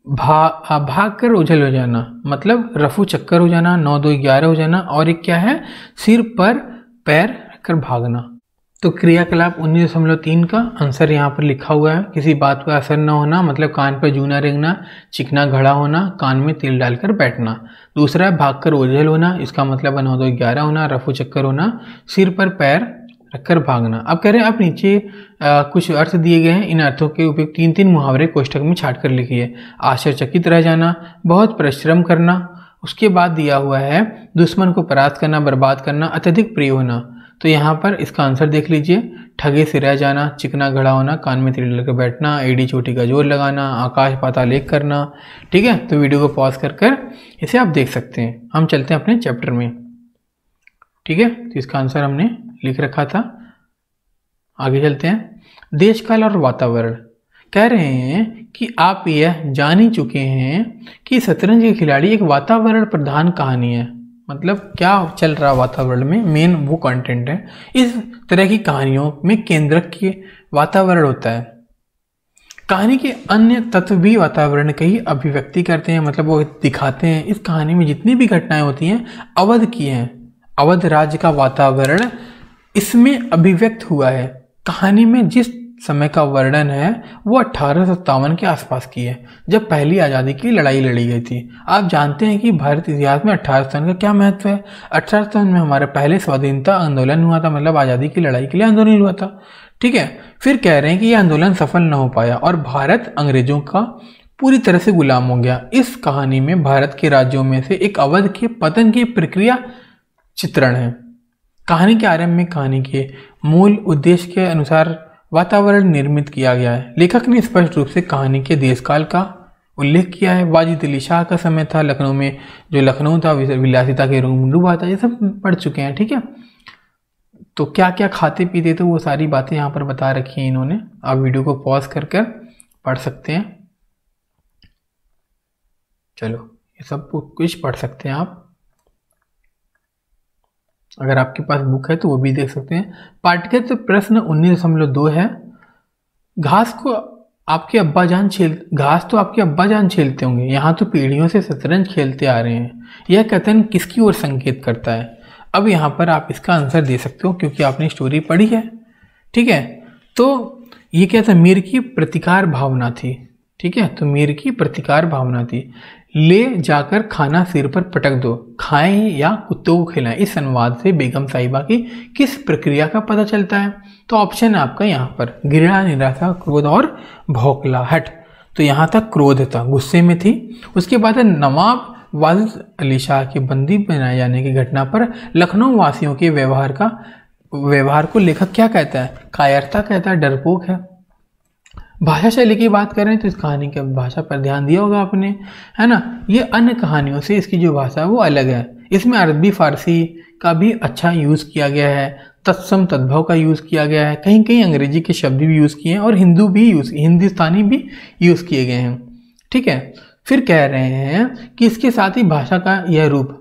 भाग कर ओझल हो जाना, मतलब रफू चक्कर हो जाना, 9 2 11 हो जाना। और एक क्या है, सिर पर पैर रखकर भागना। तो क्रियाकलाप 19.3 का आंसर यहाँ पर लिखा हुआ है। किसी बात का असर न होना मतलब कान पर जूं ना रेंगना, चिकना घड़ा होना, कान में तेल डालकर बैठना। दूसरा है भाग कर ओझल होना, इसका मतलब 9 2 11 होना, रफू चक्कर होना, सिर पर पैर रखकर भागना। अब कह रहे हैं आप नीचे कुछ अर्थ दिए गए हैं, इन अर्थों के उपयोग 3 मुहावरे कोष्ठक में छाट कर लिखिए। आश्चर्यचकित रह जाना, बहुत परिश्रम करना। उसके बाद दिया हुआ है दुश्मन को परास्त करना, बर्बाद करना, अत्यधिक प्रिय होना। तो यहाँ पर इसका आंसर देख लीजिए, ठगे से रह जाना, चिकना घड़ा होना, कान में तेल डालकर बैठना, एड़ी चोटी का जोर लगाना, आकाश पाताल एक करना। ठीक है, तो वीडियो को पॉज कर कर इसे आप देख सकते हैं। हम चलते हैं अपने चैप्टर में। ठीक है, तो इसका आंसर हमने लिख रखा था। आगे चलते हैं। देश काल और वातावरण कह रहे हैं कि आप यह जान ही चुके हैं कि शतरंज के खिलाड़ी एक वातावरण प्रधान कहानी है। मतलब क्या चल रहा वातावरण में, मेन वो कंटेंट है। इस तरह की कहानियों में केंद्रक के वातावरण होता है। कहानी के अन्य तत्व भी वातावरण की ही अभिव्यक्ति करते हैं, मतलब वो दिखाते हैं। इस कहानी में जितनी भी घटनाएं होती हैं अवध की हैं। अवध राज्य का वातावरण इसमें अभिव्यक्त हुआ है। कहानी में जिस समय का वर्णन है वो 1857 के आसपास की है, जब पहली आज़ादी की लड़ाई लड़ी गई थी। आप जानते हैं कि भारत इतिहास में 1857 का क्या महत्व है। 1857 में हमारा पहले स्वाधीनता आंदोलन हुआ था, मतलब आज़ादी की लड़ाई के लिए आंदोलन हुआ था। ठीक है, फिर कह रहे हैं कि यह आंदोलन सफल न हो पाया और भारत अंग्रेजों का पूरी तरह से गुलाम हो गया। इस कहानी में भारत के राज्यों में से एक अवध के पतन की प्रक्रिया चित्रण है। कहानी के आरंभ में कहानी के मूल उद्देश्य के अनुसार वातावरण निर्मित किया गया है। लेखक ने स्पष्ट रूप से कहानी के देशकाल का उल्लेख किया है। वाजिद अली शाह का समय था लखनऊ में, जो लखनऊ था विलासिता के रंग में डूबा था, ये सब पढ़ चुके हैं। ठीक है, तो क्या क्या खाते पीते थे वो सारी बातें यहाँ पर बता रखी हैं इन्होंने। आप वीडियो को पॉज कर पढ़ सकते हैं। चलो ये सब कुछ पढ़ सकते हैं आप, अगर आपके पास बुक है तो वो भी देख सकते हैं। पाठ्यक्रम प्रश्न 19.2 है, घास तो आपके अब्बा जान खेलते होंगे, यहाँ तो पीढ़ियों से शतरंज खेलते आ रहे हैं। यह कथन किसकी ओर संकेत करता है? अब यहाँ पर आप इसका आंसर दे सकते हो क्योंकि आपने स्टोरी पढ़ी है। ठीक है, तो ये क्या था? मीर की प्रतिकार भावना थी। ठीक है, तो मीर की प्रतिकार भावना थी। ले जाकर खाना सिर पर पटक दो, खाएं या कुत्तों को खिलाएं, इस संवाद से बेगम साहिबा की किस प्रक्रिया का पता चलता है? तो ऑप्शन है आपका यहाँ पर घृणा, निराशा, क्रोध और भौखलाहट। तो यहाँ तक क्रोध था, गुस्से में थी। उसके बाद नवाब वाजिद अली शाह के बंदी बनाए जाने की घटना पर लखनऊ वासियों के व्यवहार को लेखक क्या कहता है? कायरता कहता है, डरपोक है। भाषा शैली की बात करें तो इस कहानी के भाषा पर ध्यान दिया होगा आपने, है ना। ये अन्य कहानियों से इसकी जो भाषा है वो अलग है। इसमें अरबी फारसी का भी अच्छा यूज़ किया गया है, तत्सम तद्भव का यूज़ किया गया है, कहीं कहीं अंग्रेजी के शब्द भी यूज़ किए हैं और हिंदुस्तानी भी यूज़ किए गए हैं। ठीक है, फिर कह रहे हैं कि इसके साथ ही भाषा का यह रूप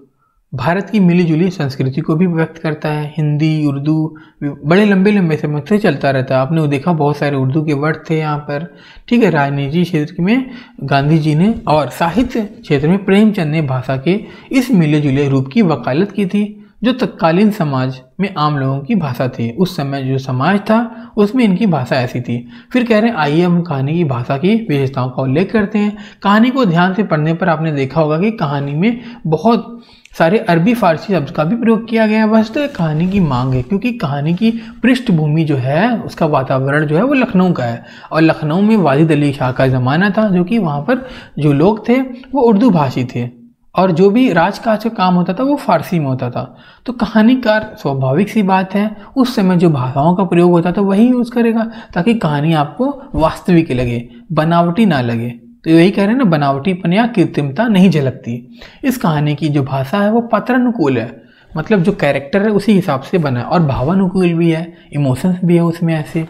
भारत की मिलीजुली संस्कृति को भी व्यक्त करता है। हिंदी, उर्दू बड़े लंबे समय से चलता रहता है। आपने वो देखा, बहुत सारे उर्दू के वर्ड थे यहाँ पर। ठीक है, राजनीति क्षेत्र में गांधी जी ने और साहित्य क्षेत्र में प्रेमचंद ने भाषा के इस मिले जुले रूप की वकालत की थी, जो तत्कालीन समाज में आम लोगों की भाषा थी। उस समय जो समाज था उसमें इनकी भाषा ऐसी थी। फिर कह रहे हैं आइए हम कहानी की भाषा की विशेषताओं का उल्लेख करते हैं। कहानी को ध्यान से पढ़ने पर आपने देखा होगा कि कहानी में बहुत सारे अरबी फारसी शब्द का भी प्रयोग किया गया है। वैसे तो कहानी की मांग है क्योंकि कहानी की पृष्ठभूमि जो है, उसका वातावरण जो है वो लखनऊ का है और लखनऊ में वाजिद अली शाह का ज़माना था, जो कि वहाँ पर जो लोग थे वो उर्दू भाषी थे और जो भी राजकाज का काम होता था वो फारसी में होता था। तो कहानीकार, स्वाभाविक सी बात है, उस समय जो भाषाओं का प्रयोग होता था वही यूज़ करेगा ताकि कहानी आपको वास्तविक लगे, बनावटी ना लगे। तो यही कह रहे हैं ना, बनावटीपन या कृत्रिमता नहीं झलकती। इस कहानी की जो भाषा है वो पात्रानुकूल है, मतलब जो कैरेक्टर है उसी हिसाब से बना है और भावानुकूल भी है, इमोशंस भी है उसमें ऐसे।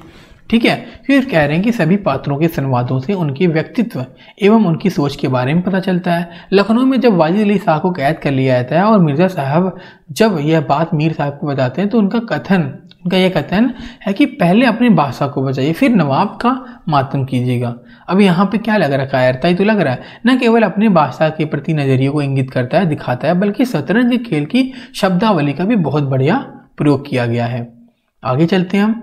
ठीक है, फिर कह रहे हैं कि सभी पात्रों के संवादों से उनके व्यक्तित्व एवं उनकी सोच के बारे में पता चलता है। लखनऊ में जब वाजिद अली शाह को कैद कर लिया जाता है और मिर्ज़ा साहब जब यह बात मीर साहब को बताते हैं तो उनका यह कथन है कि पहले अपनी भाषा को बचाइए, फिर नवाब का मातम कीजिएगा। अब यहाँ पे क्या लग रहा है? कायरता ही तो लग रहा है। न केवल अपनी भाषा के प्रति नजरिए को इंगित करता है, दिखाता है, बल्कि शतरंज के खेल की शब्दावली का भी बहुत बढ़िया प्रयोग किया गया है। आगे चलते हैं हम।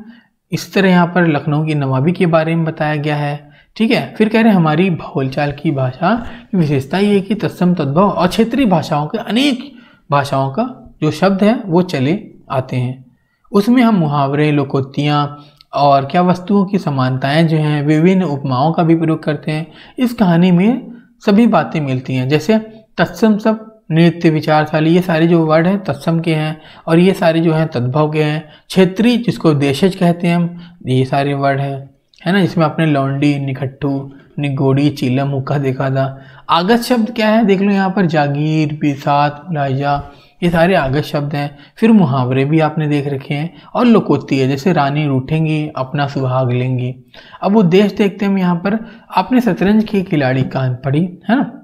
इस तरह यहाँ पर लखनऊ की नवाबी के बारे में बताया गया है। ठीक है, फिर कह रहे हैं हमारी बोलचाल की भाषा की विशेषता ये है कि तत्सम तद्भव और क्षेत्रीय भाषाओं के अनेक भाषाओं का जो शब्द है वो चले आते हैं। उसमें हम मुहावरे, लोकोक्तियाँ और क्या वस्तुओं की समानताएं जो हैं, विभिन्न उपमाओं का भी प्रयोग करते हैं। इस कहानी में सभी बातें मिलती हैं, जैसे तत्सम सब, नृत्य, विचारशाली, ये सारे जो वर्ड हैं तत्सम के हैं और ये सारे जो हैं तद्भव के हैं। क्षेत्रीय, जिसको देशज कहते हैं हम, ये सारे वर्ड हैं, है ना, जिसमें आपने लौंडी, निखट्टू, निगोड़ी, चीलम, हुक्का देखा था। आगत शब्द क्या है देख लो यहाँ पर, जागीर, बिसात, मुलाहिजा, ये सारे आगत शब्द हैं। फिर मुहावरे भी आपने देख रखे हैं और लोकोक्ति है, जैसे रानी रूठेंगी, अपना सुहाग लेंगी। अब उद्देश्य देखते हैं हम यहाँ पर। आपने शतरंज के खिलाड़ी कहानी पढ़ी है ना,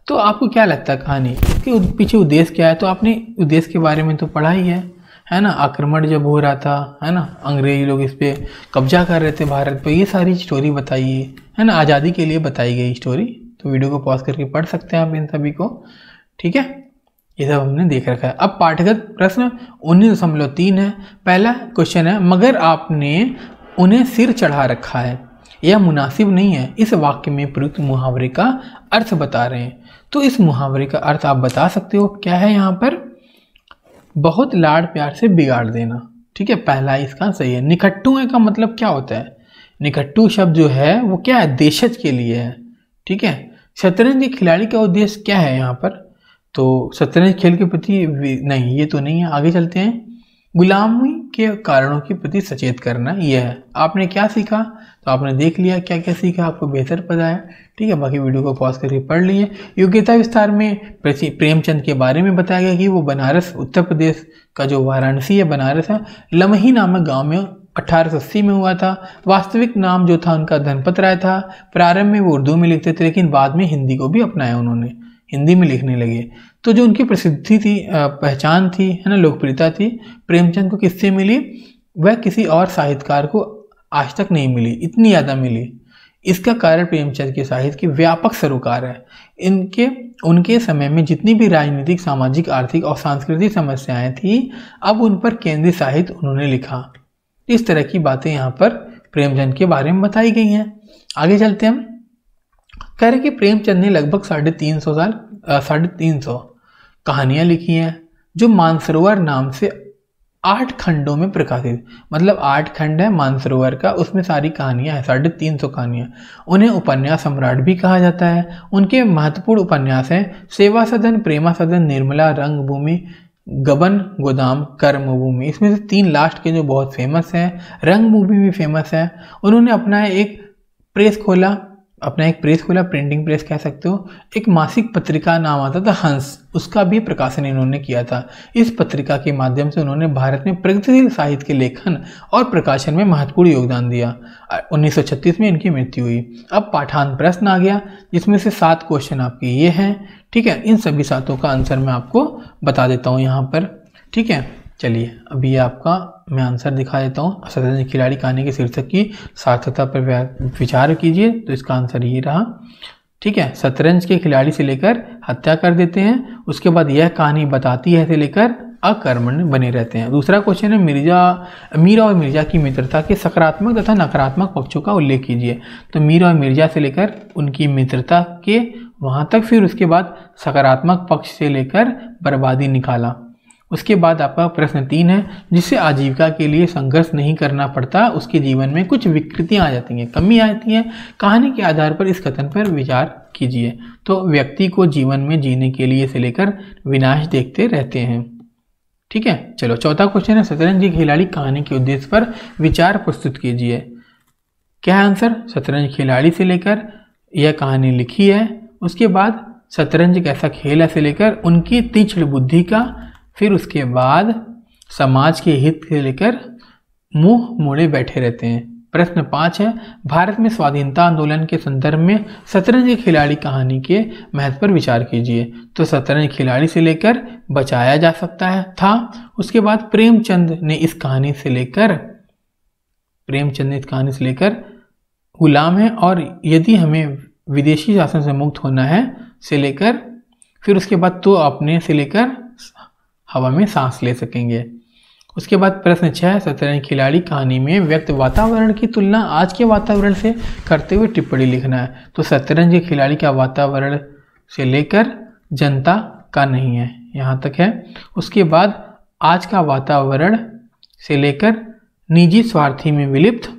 तो आपको क्या लगता है कहानी इसके पीछे उद्देश्य क्या है? तो आपने उद्देश्य के बारे में तो पढ़ा ही है ना। आक्रमण जब हो रहा था, है ना, अंग्रेजी लोग इस पे कब्जा कर रहे थे भारत पे, ये सारी स्टोरी बताइए, है ना, आज़ादी के लिए बताई गई स्टोरी। तो वीडियो को पॉज करके पढ़ सकते हैं आप इन सभी को। ठीक है, ये सब हमने देख रखा है। अब पाठगत प्रश्न 19.3 है। पहला क्वेश्चन है, मगर आपने उन्हें सिर चढ़ा रखा है, यह मुनासिब नहीं है। इस वाक्य में प्रयुक्त मुहावरे का अर्थ बता रहे हैं। तो इस मुहावरे का अर्थ आप बता सकते हो, क्या है यहाँ पर? बहुत लाड़ प्यार से बिगाड़ देना। ठीक है, पहला इसका सही है। निकट्टू का मतलब क्या होता है? निकट्टू शब्द जो है वो क्या है? देशज के लिए है। ठीक है, शतरंज के खिलाड़ी का उद्देश्य क्या है यहाँ पर? तो शतरंज खेल के प्रति नहीं, ये तो नहीं है। आगे चलते हैं। गुलामी के कारणों के प्रति सचेत करना, यह है। आपने क्या सीखा, तो आपने देख लिया क्या क्या सीखा, आपको बेहतर पता है, ठीक है। बाकी वीडियो को पॉज करके पढ़ लिए। योग्यता विस्तार में प्रेमचंद के बारे में बताया गया कि वो बनारस, उत्तर प्रदेश का जो वाराणसी है बनारस है, लमही नामक गांव में 1880 में हुआ था। वास्तविक नाम जो था उनका धनपत राय था। प्रारंभ में वो उर्दू में लिखते थे, लेकिन बाद में हिंदी को भी अपनाया उन्होंने, हिंदी में लिखने लगे। तो जो उनकी प्रसिद्धि थी, पहचान थी, है ना, लोकप्रियता थी, प्रेमचंद को किससे मिली? वह किसी और साहित्यकार को आज तक नहीं मिली, इतनी ज़्यादा मिली। इसका कारण प्रेमचंद के साहित्य की व्यापक सरोकार है। उनके समय में जितनी भी राजनीतिक, सामाजिक, आर्थिक और सांस्कृतिक समस्याएं थी, अब उन पर केंद्रीय साहित्य उन्होंने लिखा। इस तरह की बातें यहाँ पर प्रेमचंद के बारे में बताई गई हैं। आगे चलते हैं हम। कह रहे कि प्रेमचंद ने लगभग 350 कहानियां लिखी हैं, जो मानसरोवर नाम से 8 खंडों में प्रकाशित, मतलब 8 खंड है मानसरोवर का, उसमें सारी कहानियां हैं, 350 कहानियां। उन्हें उपन्यास सम्राट भी कहा जाता है। उनके महत्वपूर्ण उपन्यास हैं सेवा सदन, प्रेमा सदन, निर्मला, रंगभूमि, गबन गोदाम, कर्मभूमि। इसमें से 3 लास्ट के जो बहुत फेमस हैं। रंगभूमि भी फेमस है। उन्होंने अपना एक प्रेस खोला, प्रिंटिंग प्रेस कह सकते हो। एक मासिक पत्रिका नाम आता था हंस, उसका भी प्रकाशन इन्होंने किया था। इस पत्रिका के माध्यम से उन्होंने भारत में प्रगतिशील साहित्य के लेखन और प्रकाशन में महत्वपूर्ण योगदान दिया। 1936 में इनकी मृत्यु हुई। अब पाठांत प्रश्न आ गया, जिसमें से 7 क्वेश्चन आपके ये हैं, ठीक है। इन सभी 7 का आंसर मैं आपको बता देता हूँ यहाँ पर, ठीक है। चलिए अभी ये आपका मैं आंसर दिखा देता हूँ। शतरंज खिलाड़ी कहानी के शीर्षक की सार्थकता पर विचार कीजिए, तो इसका आंसर ये रहा, ठीक है। शतरंज के खिलाड़ी से लेकर हत्या कर देते हैं, उसके बाद यह कहानी बताती है से लेकर अकर्मण्य बने रहते हैं। दूसरा क्वेश्चन है मीरा और मिर्जा की मित्रता के सकारात्मक तथा नकारात्मक पक्षों का उल्लेख कीजिए। तो मीरा और मिर्जा से लेकर उनकी मित्रता के वहाँ तक, फिर उसके बाद सकारात्मक पक्ष से लेकर बर्बादी निकाला। उसके बाद आपका प्रश्न 3 है, जिससे आजीविका के लिए संघर्ष नहीं करना पड़ता, उसके जीवन में कुछ विकृतियां आ जाती हैं, कमी आती हैं। कहानी के आधार पर इस कथन पर विचार कीजिए। तो व्यक्ति को जीवन में जीने के लिए से लेकर विनाश देखते रहते हैं, ठीक है। चलो चौथा क्वेश्चन है, शतरंज के खिलाड़ी कहानी के उद्देश्य पर विचार प्रस्तुत कीजिए। क्या है आंसर? शतरंज खिलाड़ी से लेकर यह कहानी लिखी है, उसके बाद शतरंज कैसा खेल है से लेकर उनकी तीक्ष्ण बुद्धि का, फिर उसके बाद समाज के हित से लेकर मुंह मोड़े बैठे रहते हैं। प्रश्न 5 है, भारत में स्वाधीनता आंदोलन के संदर्भ में शतरंज के खिलाड़ी कहानी के महत्व पर विचार कीजिए। तो शतरंज खिलाड़ी से लेकर बचाया जा सकता है था। उसके बाद प्रेमचंद ने इस कहानी से लेकर गुलाम है और यदि हमें विदेशी शासन से मुक्त होना है से लेकर, फिर उसके बाद तो अपने से लेकर हवा में सांस ले सकेंगे। उसके बाद प्रश्न 6, शतरंज खिलाड़ी कहानी में व्यक्त वातावरण की तुलना आज के वातावरण से करते हुए टिप्पणी लिखना है। तो शतरंज के खिलाड़ी का वातावरण से लेकर जनता का नहीं है, यहाँ तक है। उसके बाद आज का वातावरण से लेकर निजी स्वार्थी में विलिप्त,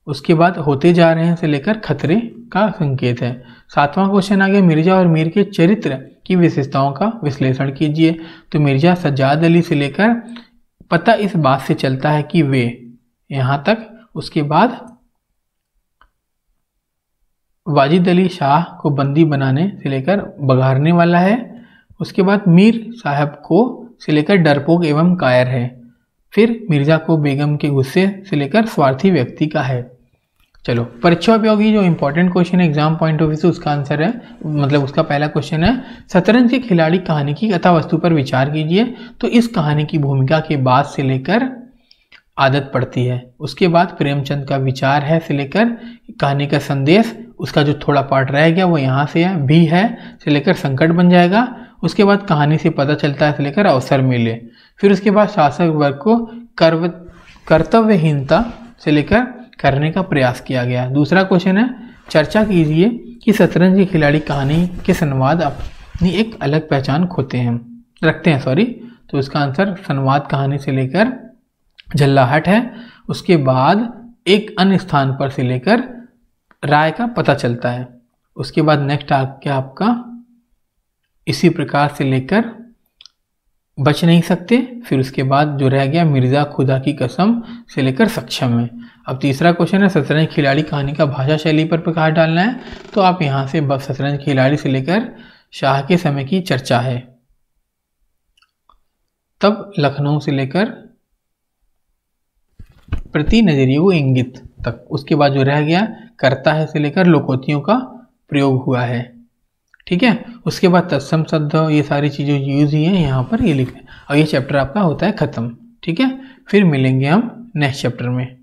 उसके बाद होते जा रहे हैं से लेकर खतरे का संकेत है। 7वां क्वेश्चन आ गया, मिर्जा और मीर के चरित्र की विशेषताओं का विश्लेषण कीजिए। तो मिर्जा सज्जाद अली से लेकर पता इस बात से चलता है कि वे, यहाँ तक। उसके बाद वाजिद अली शाह को बंदी बनाने से लेकर बघारने वाला है। उसके बाद मीर साहब को से लेकर डरपोक एवं कायर है। फिर मिर्जा को बेगम के गुस्से से लेकर स्वार्थी व्यक्ति का है। चलो परीक्षा उपयोगी जो इंपॉर्टेंट क्वेश्चन है एग्जाम पॉइंट ऑफ व्यू से, उसका आंसर है, मतलब उसका पहला क्वेश्चन है, शतरंज के खिलाड़ी कहानी की कथा वस्तु पर विचार कीजिए। तो इस कहानी की भूमिका के बाद से लेकर आदत पड़ती है। उसके बाद प्रेमचंद का विचार है से लेकर कहानी का संदेश, उसका जो थोड़ा पार्ट रह गया वो यहाँ से है, भी है से लेकर संकट बन जाएगा। उसके बाद कहानी से पता चलता है से लेकर अवसर मिले। फिर उसके बाद शासक वर्ग को कर्तव्यहीनता से लेकर करने का प्रयास किया गया। दूसरा क्वेश्चन है, चर्चा कीजिए कि शतरंज की खिलाड़ी कहानी के संवाद अपनी एक अलग पहचान रखते हैं। तो इसका आंसर संवाद कहानी से लेकर झल्लाहट है। उसके बाद एक अन्य स्थान पर से लेकर राय का पता चलता है। उसके बाद नेक्स्ट आ गया आपका इसी प्रकार से लेकर बच नहीं सकते, फिर उसके बाद जो रह गया मिर्ज़ा खुदा की कसम से लेकर सक्षम है। अब तीसरा क्वेश्चन है शतरंज खिलाड़ी कहानी का भाषा शैली पर प्रकाश डालना है, तो आप यहाँ से शतरंज खिलाड़ी से लेकर शाह के समय की चर्चा है, तब लखनऊ से लेकर प्रति नजरिए को इंगित तक, उसके बाद जो रह गया करता है से लेकर लोकोक्तियों का प्रयोग हुआ है। ठीक है, उसके बाद तत्सम शब्द ये सारी चीज़ें यूज ही हैं यहाँ पर, ये लिखें और ये चैप्टर आपका होता है ख़त्म। ठीक है, फिर मिलेंगे हम नेक्स्ट चैप्टर में।